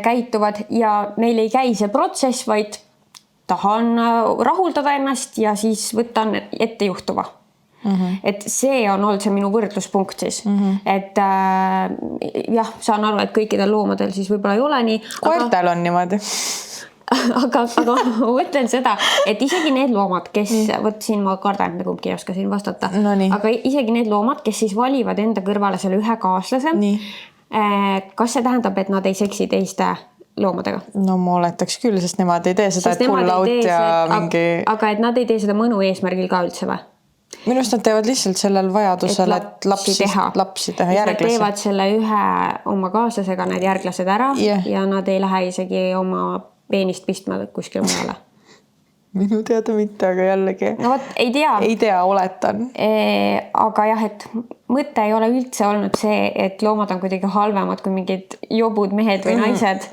[SPEAKER 2] käituvad ja neil ei käi see protsess, vaid tahan rahuldada ennast ja siis võtan ette juhtuva. Et see on olnud see minu võrdluspunkt siis. Et jah, saan aru, et kõikidel loomadel siis võib-olla ei ole nii.
[SPEAKER 1] Koertel on niimoodi.
[SPEAKER 2] Aga ma mõtlen seda, et isegi need loomad, kes, võt siin ma kardan, nagu kumbki ei oska siin vastata, aga isegi need loomad, kes siis valivad enda kõrvale selle ühe kaaslase, kas see tähendab, et nad ei seksi teiste loomadega?
[SPEAKER 1] No ma oletaks küll, sest nemad ei tee seda, et pull out ja mingi...
[SPEAKER 2] Aga et nad ei tee seda mõnu eesmärgil ka üldse või?
[SPEAKER 1] Minust nad teevad lihtsalt sellel vajadusel, et lapsi teha järglasi. Nad teevad
[SPEAKER 2] selle ühe oma kaaslasega need järglased ära ja nad ei lähe isegi oma peenist pistma kuskil mujale.
[SPEAKER 1] Minu teada mitte, aga jällegi.
[SPEAKER 2] No võt, ei tea.
[SPEAKER 1] Ei tea, oletan.
[SPEAKER 2] Aga jah, et mõte ei ole üldse olnud see, et loomad on kuidagi halvemad kui mingid jobud mehed või naised.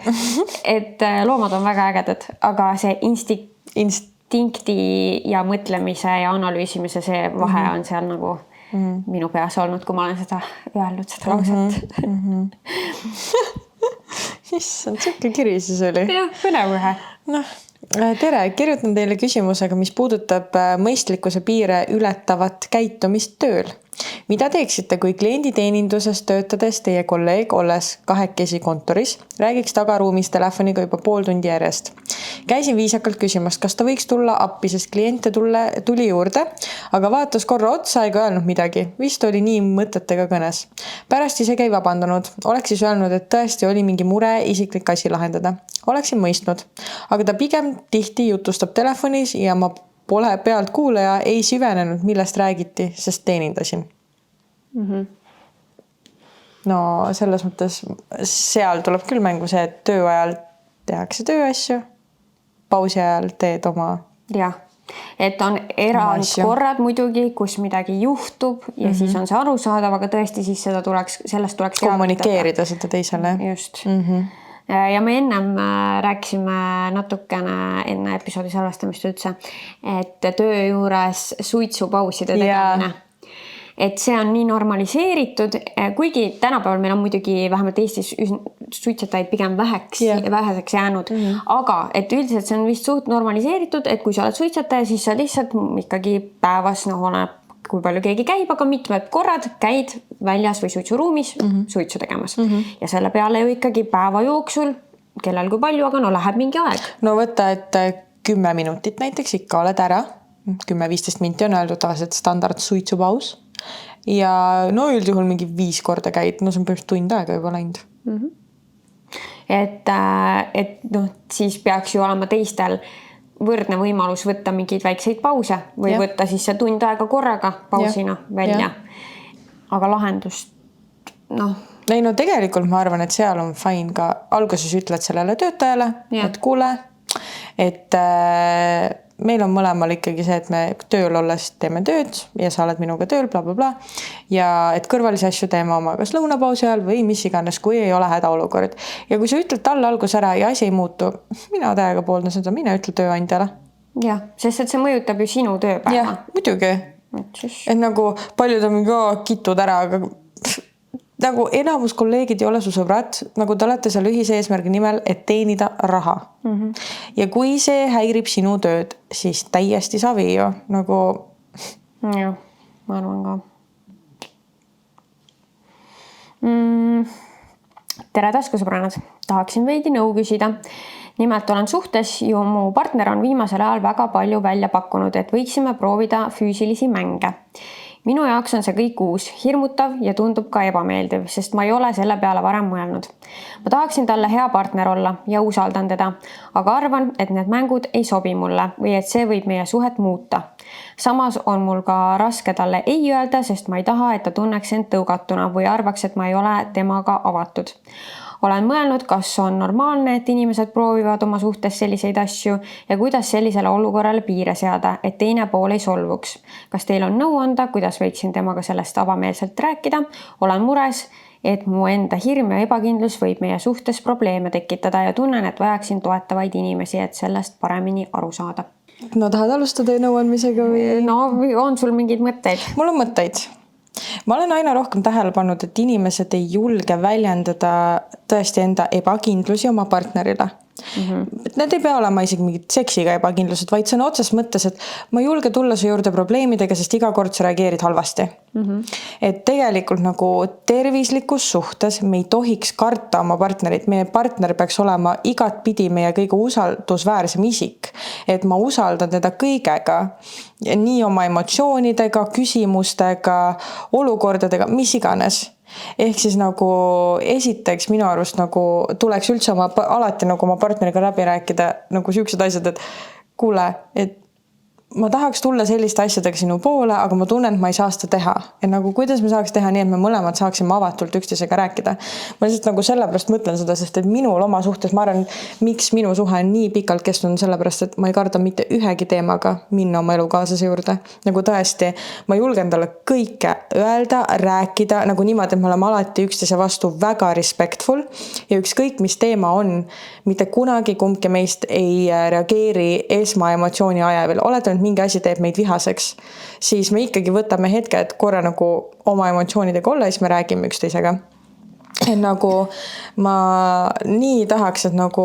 [SPEAKER 2] Et loomad on väga ägedad, aga see instinkti ja mõtlemise ja analüüsimise see vahe on seal nagu minu peas olnud, kui ma olen seda öelnud, seda lauset.
[SPEAKER 1] Issand, siuke kiri siis oli.
[SPEAKER 2] Jah, põnev ühe.
[SPEAKER 1] Tere, kirjutan teile küsimusega, mis puudutab mõistlikkuse piire ületavat käitumist tööl. Mida teeksite, kui klienditeeninduses töötades teie kolleeg olles kahekesi kontoris räägiks tagaruumis telefoniga juba pool tundi järjest? Käisin viisakalt küsimas, kas ta võiks tulla appi, sest kliente tuli juurde, aga vaatas korra otsa ega öelnud midagi. Vist oli nii mõtetega kõnes. Pärast isegi ei vabandanud. Oleks siis öelnud, et tõesti oli mingi mure isiklik asi lahendada. Oleksin mõistnud. Aga ta pigem tihti jutustab telefonis ja ma pole pealt kuulaja, ei süvenenud, millest räägiti, sest teenindasin. No selles mõttes seal tuleb küll mängu see, et töö ajal tehakse tööasju, pausi ajal teed oma.
[SPEAKER 2] Jah, et on erandkorrad muidugi, kus midagi juhtub ja siis on see arusaadav, aga tõesti siis sellest tuleks
[SPEAKER 1] kommunikeerida seda teisele.
[SPEAKER 2] Just. Ja me ennem rääkisime natukene enne episoodi salvestamist üldse, et töö juures suitsupauside tegemine. Et see on nii normaliseeritud, kuigi tänapäeval meil on muidugi vähemalt Eestis suitsetajaid pigem väheseks jäänud, aga et üldiselt see on vist suht normaliseeritud, et kui sa oled suitsetaja, siis sa lihtsalt ikkagi päevas, kui palju keegi käib, aga mitmed korrad käid väljas või suitsuruumis suitsu tegemas. Ja selle peale ju ikkagi päeva jooksul, kellel kui palju, aga läheb mingi aeg.
[SPEAKER 1] No võtta, et 10 minutit näiteks ikka oled ära, 10-15 minti on öeldud tavaliselt standard suitsupaus. Ja no üldjuhul mingi 5 korda käid, no see on põhimõtteliselt tund aega juba läinud.
[SPEAKER 2] Et siis peaks ju olema teistel võrdne võimalus võtta mingeid väikseid pause või võtta siis see tund aega korraga pausina välja. Aga lahendust,
[SPEAKER 1] Ei, no tegelikult ma arvan, et seal on fine ka alguses ütled sellele töötajale, et kuule, et meil on mõlemal ikkagi see, et me tööl olles teeme tööd ja sa oled minuga tööl, bla, bla, bla. Ja et kõrvalisi asju teeme oma kas lõunapausi ajal või mis iganes, kui ei ole hädaolukord. Ja kui sa ütled talle algus ära ja asi ei muutu, mina täiega pooldan seda, mine ütle tööandjale.
[SPEAKER 2] Jah, sest et see mõjutab ju sinu tööpäeva.
[SPEAKER 1] Jah, muidugi. Et nagu paljud on mingi kitud ära, aga nagu enamus kolleegid ei ole su sõbrad, nagu te olete seal ühise eesmärgi nimel, et teenida raha. Ja kui see häirib sinu tööd, siis täiesti savi ju. Nagu...
[SPEAKER 2] Jah, ma arvan ka. Tere taskusõbrannad, tahaksin veidi nõu küsida. Nimelt olen suhtes ja mu partner on viimasel ajal väga palju välja pakkunud, et võiksime proovida füüsilisi mänge. Minu jaoks on see kõik uus, hirmutav ja tundub ka ebameeldiv, sest ma ei ole selle peale varem mõelnud. Ma tahaksin talle hea partner olla ja usaldan teda, aga arvan, et need mängud ei sobi mulle või et see võib meie suhet muuta. Samas on mul ka raske talle ei öelda, sest ma ei taha, et ta tunneks end tõugatuna või arvaks, et ma ei ole temaga avatud. Olen mõelnud, kas on normaalne, et inimesed proovivad oma suhtes selliseid asju ja kuidas sellisele olukorrale piire seada, et teine pool ei solvuks. Kas teil on nõu anda, kuidas võiksin temaga sellest avameelselt rääkida? Olen mures, et mu enda hirm ja ebakindlus võib meie suhtes probleeme tekitada ja tunnen, et vajaksin toetavaid inimesi, et sellest paremini aru saada.
[SPEAKER 1] No tahad alustada nõu andmisega või?
[SPEAKER 2] No on sul mingid mõtteid?
[SPEAKER 1] Mul on mõtteid. Ma olen aina rohkem tähele pannud, et inimesed ei julge väljendada tõesti enda ebakindlusi oma partnerile. Need ei pea olema isegi mingid seksiga ebakindlused, vaid see on otsas mõttes, et ma ei julge tulla su juurde probleemidega, sest iga kord sa reageerid halvasti. Et tegelikult nagu tervislikus suhtes me ei tohiks karta oma partnerit. Meie partner peaks olema igat pidi meie kõige usaldusväärsem isik. Et ma usaldan teda kõigega. Nii oma emotsioonidega, küsimustega, olukordadega, mis iganes. Ehk siis nagu esiteks minu arust nagu tuleks üldse alati nagu oma partneriga läbi rääkida nagu siuksed asjad, et kuule, et ma tahaks tulla selliste asjadega sinu poole, aga ma tunnen, et ma ei saa seda teha. Et nagu kuidas me saaks teha nii, et me mõlemad saaksime avatult üksteisega rääkida. Ma lihtsalt nagu sellepärast mõtlen seda, sest et minul oma suhtes, ma arvan, miks minu suhe on nii pikalt kestnud sellepärast, et ma ei karda mitte ühegi teemaga minna oma elukaaslase juurde. Nagu tõesti, ma julgen talle kõike öelda, rääkida, nagu niimoodi, et me oleme alati üksteise vastu väga respectful ja ükskõik, mis teema on, mitte kunagi kumbki meist ei reageeri esmaemotsiooni ajavil. Olete mingi asi teeb meid vihaseks, siis me ikkagi võtame hetke, et korra nagu oma emotsioonidega olla, siis me räägime üksteisega. Et nagu ma nii tahaks, et nagu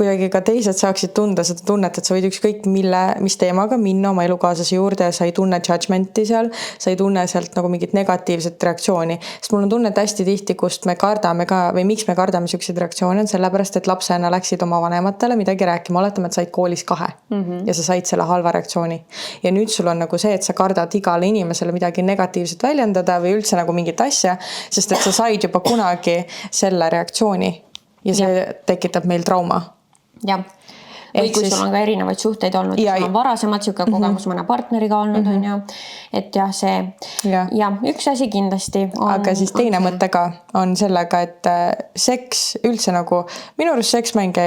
[SPEAKER 1] kuidagi ka teised saaksid tunda seda tunnet, et sa võid ükskõik mis teemaga minna oma elukaaslase juurde ja sa ei tunne judgmenti seal, sa ei tunne sealt nagu mingit negatiivset reaktsiooni. Sest mul on tunne, et hästi tihti, kust me kardame ka või miks me kardame selliseid reaktsioone, on sellepärast, et lapsena läksid oma vanematele midagi rääkima, oletame, et said koolis 2 ja sa said selle halva reaktsiooni. Ja nüüd sul on nagu see, et sa kardad igale inimesele midagi negatiivset väljendada või üldse nagu mingit asja, sest et sa said juba kunagi selle reaktsiooni ja see tekitab meil trauma.
[SPEAKER 2] Jah. Või kui sul on ka erinevaid suhteid olnud, sul on varasemalt siuke kogemus mõne partneriga olnud, on ju, et jah, see ja üks asi kindlasti on.
[SPEAKER 1] Aga siis teine mõte ka on sellega, et seks üldse nagu, minu arust seksmänge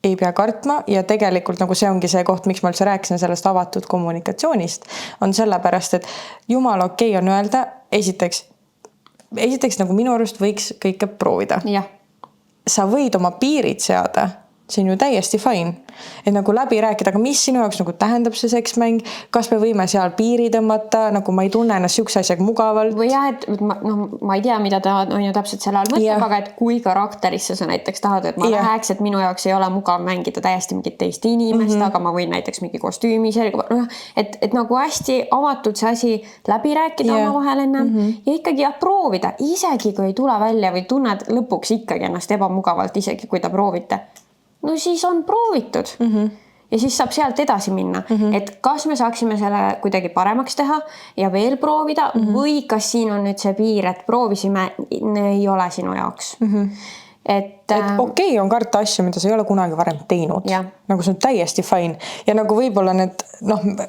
[SPEAKER 1] ei pea kartma ja tegelikult nagu see ongi see koht, miks ma üldse rääkisin sellest avatud kommunikatsioonist, on sellepärast, et jumal okei on öelda, esiteks nagu minu arust võiks kõike proovida.
[SPEAKER 2] Jah.
[SPEAKER 1] Sa võid oma piirid seada, see on ju täiesti fine. Et nagu läbi rääkida, aga mis sinu jaoks nagu tähendab see seksmäng, kas me võime seal piiri tõmmata, nagu ma ei tunne ennast siukse asjaga mugavalt.
[SPEAKER 2] Või jah, et ma ei tea, mida ta on ju täpselt selle all mõtleb, aga et kui karakterisse sa näiteks tahad, et ma läheks, et minu jaoks ei ole mugav mängida täiesti mingit teist inimest, aga ma võin näiteks mingi kostüümi selga, et nagu hästi avatud see asi läbi rääkida oma vahel enne ja ikkagi proovida, isegi kui ei tule välja või tunned lõpuks ikkagi ennast ebamugavalt, isegi kui ta proovite. No siis on proovitud ja siis saab sealt edasi minna, et kas me saaksime selle kuidagi paremaks teha ja veel proovida või kas siin on nüüd see piir, et proovisime, ei ole sinu jaoks. Et
[SPEAKER 1] okei on karta asju, mida sa ei ole kunagi varem teinud. Nagu see on täiesti fine. Ja nagu võib-olla need,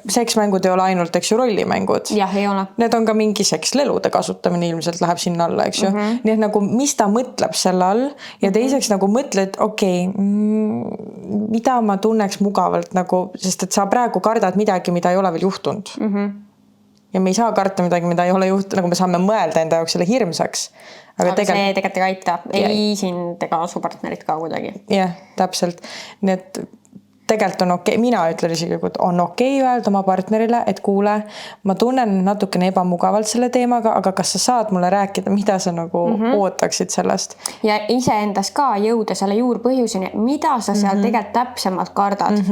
[SPEAKER 1] seksmängud ei ole ainult, eks ju, rollimängud.
[SPEAKER 2] Jah, ei ole.
[SPEAKER 1] Need on ka mingi sekslelude kasutamine ilmselt läheb sinna alla, eks ju. Nii et nagu, mis ta mõtleb selle all ja teiseks nagu mõtled, okei, mida ma tunneks mugavalt nagu, sest et sa praegu kardad midagi, mida ei ole veel juhtunud. Ja me ei saa karta midagi, mida ei ole juhtunud, nagu me saame mõelda enda jaoks selle hirmsaks.
[SPEAKER 2] Aga see tegelikult ei aita. Ei sind ega su partnerit ka kuidagi.
[SPEAKER 1] Jah, täpselt. Nii et tegelikult on okei, mina ütlen isegi, et on okei öelda oma partnerile, et kuule, ma tunnen natukene ebamugavalt selle teemaga, aga kas sa saad mulle rääkida, mida sa nagu ootaksid sellest?
[SPEAKER 2] Ja iseendas ka jõuda selle juurpõhjuseni, mida sa seal tegelikult täpsemalt kardad.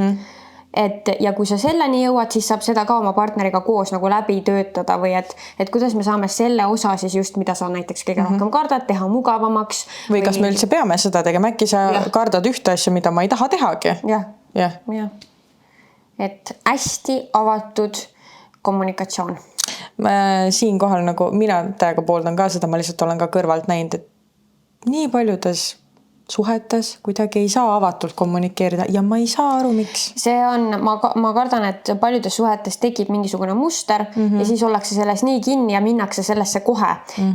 [SPEAKER 2] Ja kui sa selleni jõuad, siis saab seda ka oma partneriga koos nagu läbi töötada või et kuidas me saame selle osa siis just, mida sa näiteks kõige rohkem kardad, teha mugavamaks.
[SPEAKER 1] Või kas me üldse peame seda tegema, äkki sa kardad ühte asja, mida ma ei taha tehagi.
[SPEAKER 2] Jah. Et hästi avatud kommunikatsioon.
[SPEAKER 1] Siinkohal nagu mina täiega pooldan ka seda, ma lihtsalt olen ka kõrvalt näinud, et nii paljudes suhetes kuidagi ei saa avatult kommunikeerida ja ma ei saa aru, miks.
[SPEAKER 2] See on, ma kardan, et paljudes suhetes tekib mingisugune muster ja siis ollakse selles nii kinni ja minnakse sellesse kohe.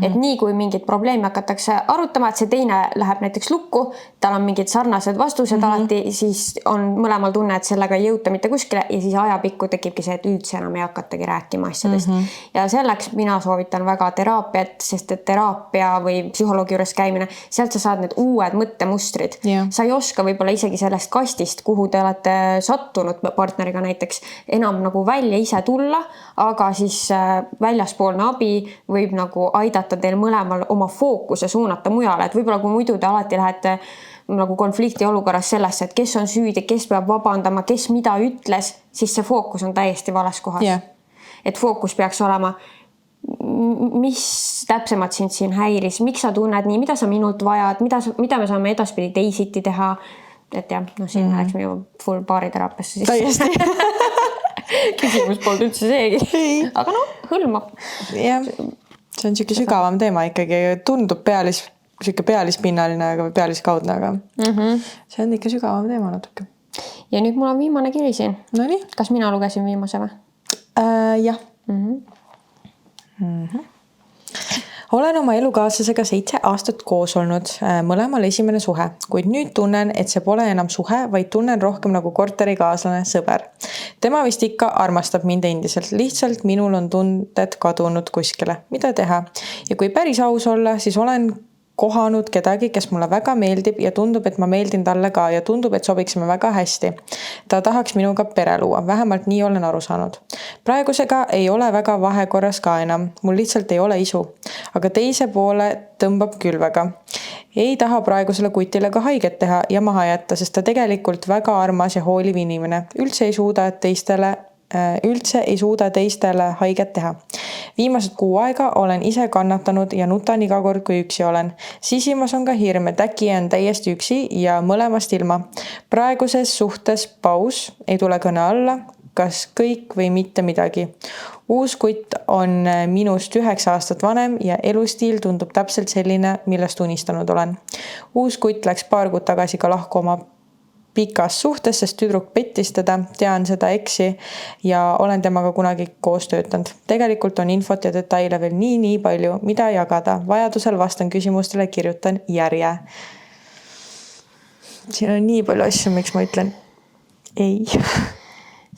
[SPEAKER 2] Et nii kui mingid probleemi hakatakse arutama, et see teine läheb näiteks lukku, tal on mingid sarnased vastused alati, siis on mõlemal tunne, et sellega ei jõuta mitte kuskile ja siis ajapikku tekibki see, et üldse enam ei hakatagi rääkima asjadest. Ja selleks mina soovitan väga teraapiat, sest et teraapia või psühholoogi juures käimine, sealt sa saad need uued mõttemustrid. Sa ei oska võib-olla isegi sellest kastist, kuhu te olete sattunud partneriga näiteks, enam nagu välja ise tulla, aga siis väljaspoolne abi võib nagu aidata teil mõlemal oma fookuse suunata mujale, et võib-olla kui muidu te alati lähete nagu konflikti olukorras sellesse, et kes on süüdi, kes peab vabandama, kes mida ütles, siis see fookus on täiesti vales kohas. Et fookus peaks olema, mis täpsemalt sind siin häiris, miks sa tunned nii, mida sa minult vajad, mida me saame edaspidi teisiti teha, et jah, siin me läksime juba full baariteraapiasse siis.
[SPEAKER 1] Täiesti.
[SPEAKER 2] Küsimus polnud üldse seegi, aga hõlmab.
[SPEAKER 1] Jah, see on siuke sügavam teema ikkagi, tundub pealispinnaline, aga pealiskaudne, aga see on ikka sügavam teema natuke.
[SPEAKER 2] Ja nüüd mul on viimane kiri siin.
[SPEAKER 1] Nonii.
[SPEAKER 2] Kas mina lugesin viimase või?
[SPEAKER 1] Jah. Olen oma elukaaslasega 7 aastat koos olnud, mõlemal esimene suhe, kuid nüüd tunnen, et see pole enam suhe, vaid tunnen rohkem nagu korterikaaslane sõber. Tema vist ikka armastab mind endiselt, lihtsalt minul on tunded kadunud kuskile. Mida teha? Ja kui päris aus olla, siis olen kohanud kedagi, kes mulle väga meeldib ja tundub, et ma meeldin talle ka ja tundub, et sobiksime väga hästi. Ta tahaks minuga pere luua, vähemalt nii olen aru saanud. Praegusega ei ole väga vahekorras ka enam, mul lihtsalt ei ole isu, aga teise poole tõmbab küll väga. Ei taha praegusele kutile ka haiget teha ja maha jätta, sest ta tegelikult väga armas ja hooliv inimene. Üldse ei suuda teistele haiget teha. Viimased 6 aega olen ise kannatanud ja nutan iga kord, kui üksi olen. Sisimas on ka hirm, et äkki jään täiesti üksi ja mõlemast ilma. Praeguses suhtes paus ei tule kõne alla, kas kõik või mitte midagi. Uus kutt on minust 9 aastat vanem ja elustiil tundub täpselt selline, millest unistanud olen. Uus kutt läks paar kuud tagasi ka lahku oma pikas suhtes, sest tüdruk pettis teda, tean seda eksi ja olen temaga kunagi koos töötanud. Tegelikult on infot ja detaile veel nii palju, mida jagada. Vajadusel vastan küsimustele, kirjutan järje. Siin on nii palju asju, miks ma ütlen ei.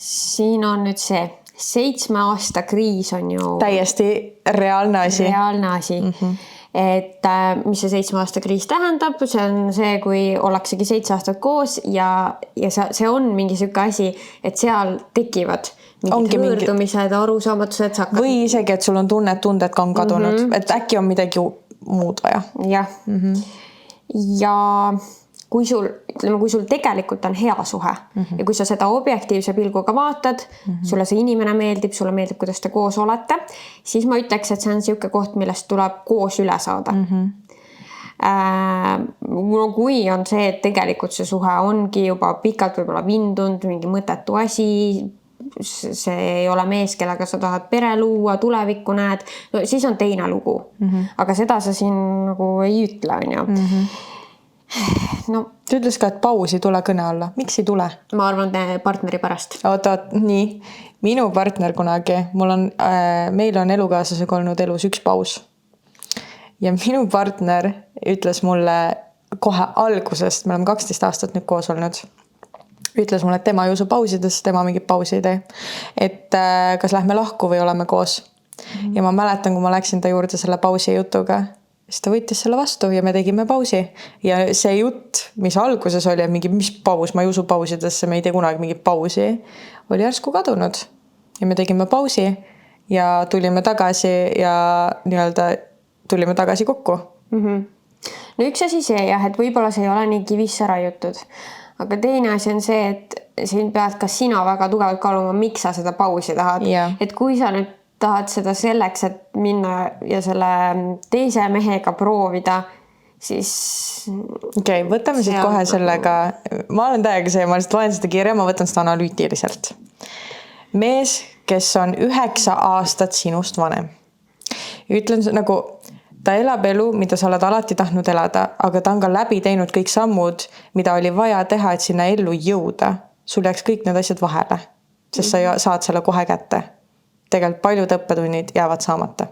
[SPEAKER 2] Siin on nüüd see 7 aasta kriis on ju
[SPEAKER 1] täiesti reaalne asi.
[SPEAKER 2] Et mis see 7 aasta kriis tähendab, see on see, kui ollaksegi 7 aastat koos ja see on mingi siuke asi, et seal tekivad mingid võõrdumised, arusaamatused.
[SPEAKER 1] Või isegi, et sul on tunded ka on kadunud, et äkki on midagi muud vaja.
[SPEAKER 2] Jah. Ja kui sul tegelikult on hea suhe ja kui sa seda objektiivse pilguga vaatad, sulle see inimene meeldib, sulle meeldib, kuidas te koos olete, siis ma ütleks, et see on siuke koht, millest tuleb koos üle saada. Kui on see, et tegelikult see suhe ongi juba pikalt võib-olla vindunud, mingi mõttetu asi, see ei ole mees, kellega sa tahad pere luua, tulevikku näed, no siis on teine lugu. Aga seda sa siin nagu ei ütle, on ju.
[SPEAKER 1] No, ta ütles ka, et paus ei tule kõne alla. Miks ei tule?
[SPEAKER 2] Ma arvan, partneri pärast.
[SPEAKER 1] Nii. Minu partner kunagi, meil on elukaaslasega olnud elus üks paus. Ja minu partner ütles mulle kohe algusest, me oleme 12 aastat nüüd koos olnud, ütles mulle, et tema ei usu pausidesse, tema mingit pausi ei tee. Et kas lähme lahku või oleme koos. Ja ma mäletan, kui ma läksin ta juurde selle pausi jutuga, siis ta võttis selle vastu ja me tegime pausi. Ja see jutt, mis alguses oli, mingi mis paus, ma ei usu pausidesse, me ei tee kunagi mingit pausi, oli järsku kadunud. Ja me tegime pausi ja tulime tagasi ja tulime tagasi kokku.
[SPEAKER 2] No üks asi see jah, et võib-olla see ei ole nii kivisse raiutud. Aga teine asi on see, et siin pead ka sina väga tugevalt kaaluma, miks sa seda pausi tahad. Et kui sa nüüd tahad seda selleks, et minna ja selle teise mehega proovida, siis...
[SPEAKER 1] Okei, võtame siit kohe sellega. Ma olen täiega see, ma lihtsalt loen seda kirja, ma võtan seda analüütiliselt. Mees, kes on 9 aastat sinust vanem. Ütlen nagu, ta elab elu, mida sa oled alati tahtnud elada, aga ta on ka läbi teinud kõik sammud, mida oli vaja teha, et sinna ellu jõuda. Sul jääks kõik need asjad vahele, sest sa saad selle kohe kätte. Tegelikult paljud õppetunnid jäävad saamata.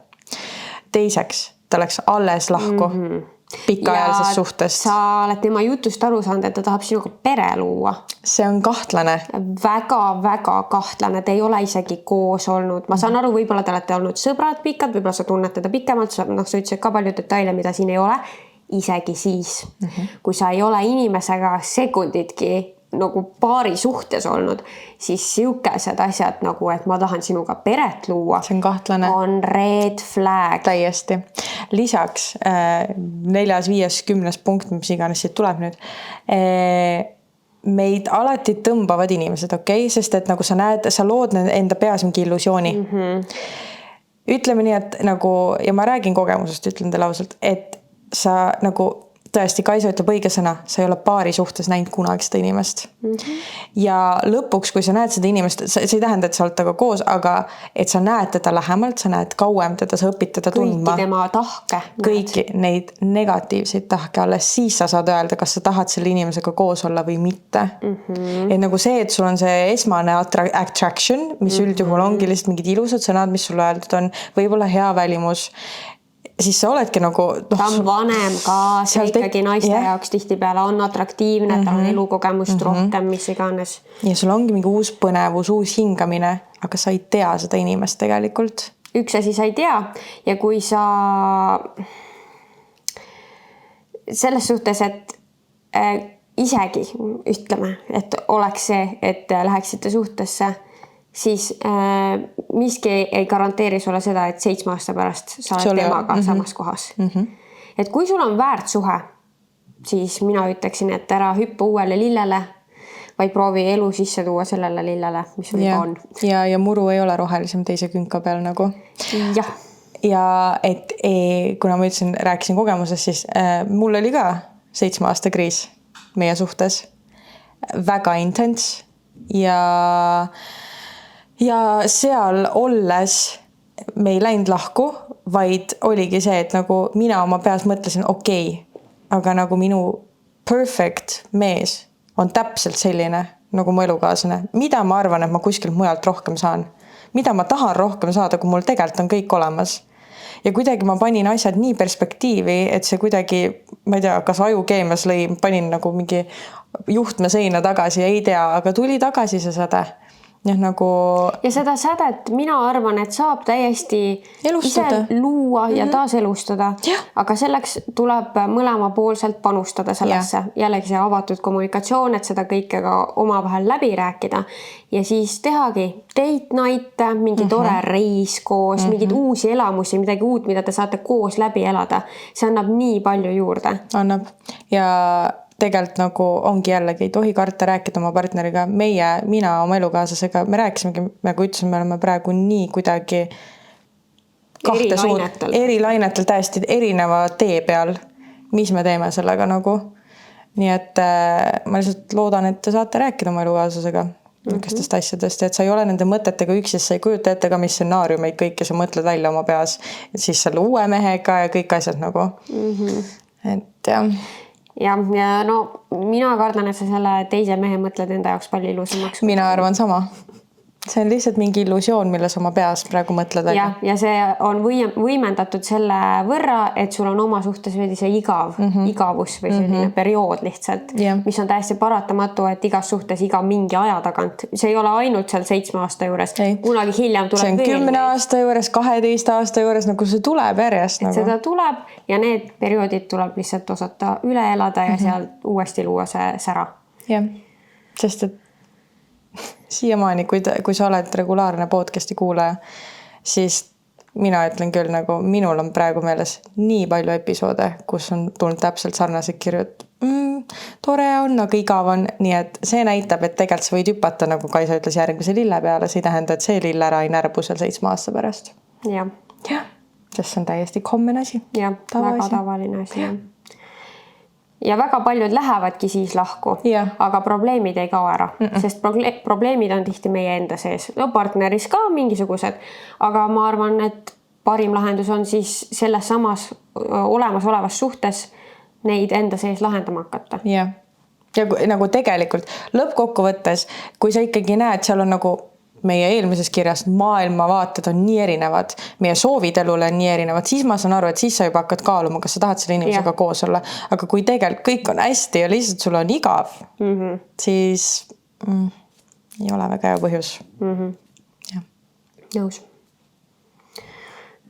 [SPEAKER 1] Teiseks, ta läks alles lahku pikaajalises suhtest.
[SPEAKER 2] Sa oled tema jutust aru saanud, et ta tahab sinuga pere luua.
[SPEAKER 1] See on kahtlane.
[SPEAKER 2] Väga kahtlane. Te ei ole isegi koos olnud. Ma saan aru, võib-olla te olete olnud sõbrad pikad, võib-olla sa tunned teda pikemalt, sa ütlesid ka palju detaile, mida siin ei ole. Isegi siis, kui sa ei ole inimesega sekunditki nagu paari suhtes olnud, siis siukesed asjad nagu, et ma tahan sinuga peret luua,
[SPEAKER 1] see on kahtlane.
[SPEAKER 2] On red flag.
[SPEAKER 1] Täiesti. Lisaks 4., 5., 10. punkt, mis iganes siit tuleb nüüd. Meid alati tõmbavad inimesed, okei? Sest et nagu sa näed, sa lood enda peas mingi illusiooni. Ütleme nii, et nagu, ja ma räägin kogemusest, ütlen teile ausalt, et sa nagu tõesti, Kaisa ütleb õige sõna, sa ei ole paari suhtes näinud kunagi seda inimest. Ja lõpuks, kui sa näed seda inimest, see ei tähenda, et sa oled taga koos, aga et sa näed teda lähemalt, sa näed kauem teda, sa õpid teda tundma.
[SPEAKER 2] Kõiki tema tahke.
[SPEAKER 1] Kõiki neid negatiivseid tahke alles, siis sa saad öelda, kas sa tahad selle inimesega koos olla või mitte. Et nagu see, et sul on see esmane attraction, mis üldjuhul ongi lihtsalt mingid ilusad sõnad, mis sulle öeldud on, võib-olla hea välimus, siis sa oledki nagu...
[SPEAKER 2] ta on vanem ka, see ikkagi naiste jaoks tihtipeale on atraktiivne, tal on elukogemust rohkem, mis iganes.
[SPEAKER 1] Ja sul ongi mingi uus põnevus, uus hingamine, aga sa ei tea seda inimest tegelikult.
[SPEAKER 2] Üks asi sa ei tea ja kui sa selles suhtes, et isegi ütleme, et oleks see, et läheksite suhtesse, siis miski ei garanteeri sulle seda, et 7 aasta pärast sa oled temaga samas kohas. Et kui sul on väärt suhe, siis mina ütleksin, et ära hüppa uuele lillele, vaid proovi elu sisse tuua sellele lillele, mis sul juba on.
[SPEAKER 1] Ja muru ei ole rohelisem teise künka peal nagu.
[SPEAKER 2] Jah.
[SPEAKER 1] Ja et kuna ma ütlesin, rääkisin kogemusest, siis mul oli ka 7 aasta kriis meie suhtes. Väga intens ja seal olles me ei läinud lahku, vaid oligi see, et nagu mina oma peas mõtlesin, okei, aga nagu minu perfect mees on täpselt selline nagu mu elukaaslane. Mida ma arvan, et ma kuskilt mujalt rohkem saan? Mida ma tahan rohkem saada, kui mul tegelikult on kõik olemas? Ja kuidagi ma panin asjad nii perspektiivi, et see kuidagi, ma ei tea, kas ajukeemias panin nagu mingi juhtme seina tagasi ja ei tea, aga tuli tagasi see säde.
[SPEAKER 2] Ja seda sädet mina arvan, et saab täiesti
[SPEAKER 1] elustada.
[SPEAKER 2] Ise luua ja taaselustada, aga selleks tuleb mõlemapoolselt panustada sellesse. Jällegi see avatud kommunikatsioon, et seda kõike ka omavahel läbi rääkida ja siis tehagi date night, mingi tore reis koos, mingid uusi elamusi, midagi uut, mida te saate koos läbi elada. See annab nii palju juurde.
[SPEAKER 1] Annab ja tegelikult nagu ongi jällegi, ei tohi karta rääkida oma partneriga. Mina oma elukaaslasega, me rääkisimegi, nagu ütlesin, me oleme praegu nii kuidagi eri lainetel täiesti erineva tee peal, mis me teeme sellega nagu. Nii et ma lihtsalt loodan, et te saate rääkida oma elukaaslasega niisugustest asjadest, et sa ei ole nende mõtetega üksis, sa ei kujuta ette ka mis stsenaariumeid kõik ja sa mõtled välja oma peas, et siis selle uue mehega ja kõik asjad nagu. Et jah.
[SPEAKER 2] Ja no mina kardan, et sa selle teise mehe mõtled enda jaoks palju ilusamaks.
[SPEAKER 1] Mina arvan sama. See on lihtsalt mingi illusioon, milles oma peas praegu mõtled välja.
[SPEAKER 2] Ja see on võimendatud selle võrra, et sul on oma suhtes veidi see igavus või selline periood lihtsalt, mis on täiesti paratamatu, et igas suhtes iga mingi aja tagant. See ei ole ainult seal 7 aasta juures. Kunagi hiljem tuleb
[SPEAKER 1] veel. See on 10 aasta juures, 12 aasta juures, nagu see tuleb järjest.
[SPEAKER 2] Et seda tuleb ja need perioodid tuleb lihtsalt osata üle elada ja seal uuesti luua see sära.
[SPEAKER 1] Jah, sest et siiamaani, kui sa oled regulaarne podcasti kuulaja, siis mina ütlen küll, nagu minul on praegu meeles nii palju episoode, kus on tulnud täpselt sarnased kirjud. Tore on, aga igav on. Nii et see näitab, et tegelikult sa võid hüpata, nagu Kaisa ütles, järgmise lille peale. See ei tähenda, et see lill ära ei närbu seal 7 aasta pärast.
[SPEAKER 2] Jah.
[SPEAKER 1] Sest see on täiesti common asi.
[SPEAKER 2] Jah, väga tavaline asi. Ja väga paljud lähevadki siis lahku, aga probleemid ei kao ära, sest probleemid on tihti meie enda sees. No partneris ka mingisugused, aga ma arvan, et parim lahendus on siis selles samas olemasolevas suhtes neid enda sees lahendama hakata.
[SPEAKER 1] Ja nagu tegelikult lõppkokkuvõttes, kui sa ikkagi näed, seal on nagu meie eelmises kirjas maailmavaated on nii erinevad, meie soovid elule on nii erinevad, siis ma saan aru, et siis sa juba hakkad kaaluma, kas sa tahad selle inimesega koos olla. Aga kui tegelikult kõik on hästi ja lihtsalt sul on igav, siis ei ole väga hea põhjus.
[SPEAKER 2] Nõus.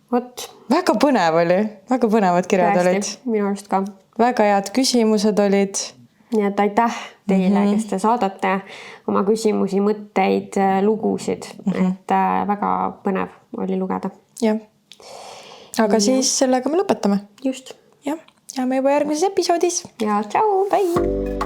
[SPEAKER 2] Vot.
[SPEAKER 1] Väga põnev oli, väga põnevad kirjad olid.
[SPEAKER 2] Minu arust ka.
[SPEAKER 1] Väga head küsimused olid.
[SPEAKER 2] Nii et aitäh teile, kes te saadate oma küsimusi, mõtteid, lugusid. Et väga põnev oli lugeda.
[SPEAKER 1] Jah. Aga siis sellega me lõpetame.
[SPEAKER 2] Just.
[SPEAKER 1] Ja me juba järgmises episoodis.
[SPEAKER 2] Ja tšau!
[SPEAKER 1] Bye!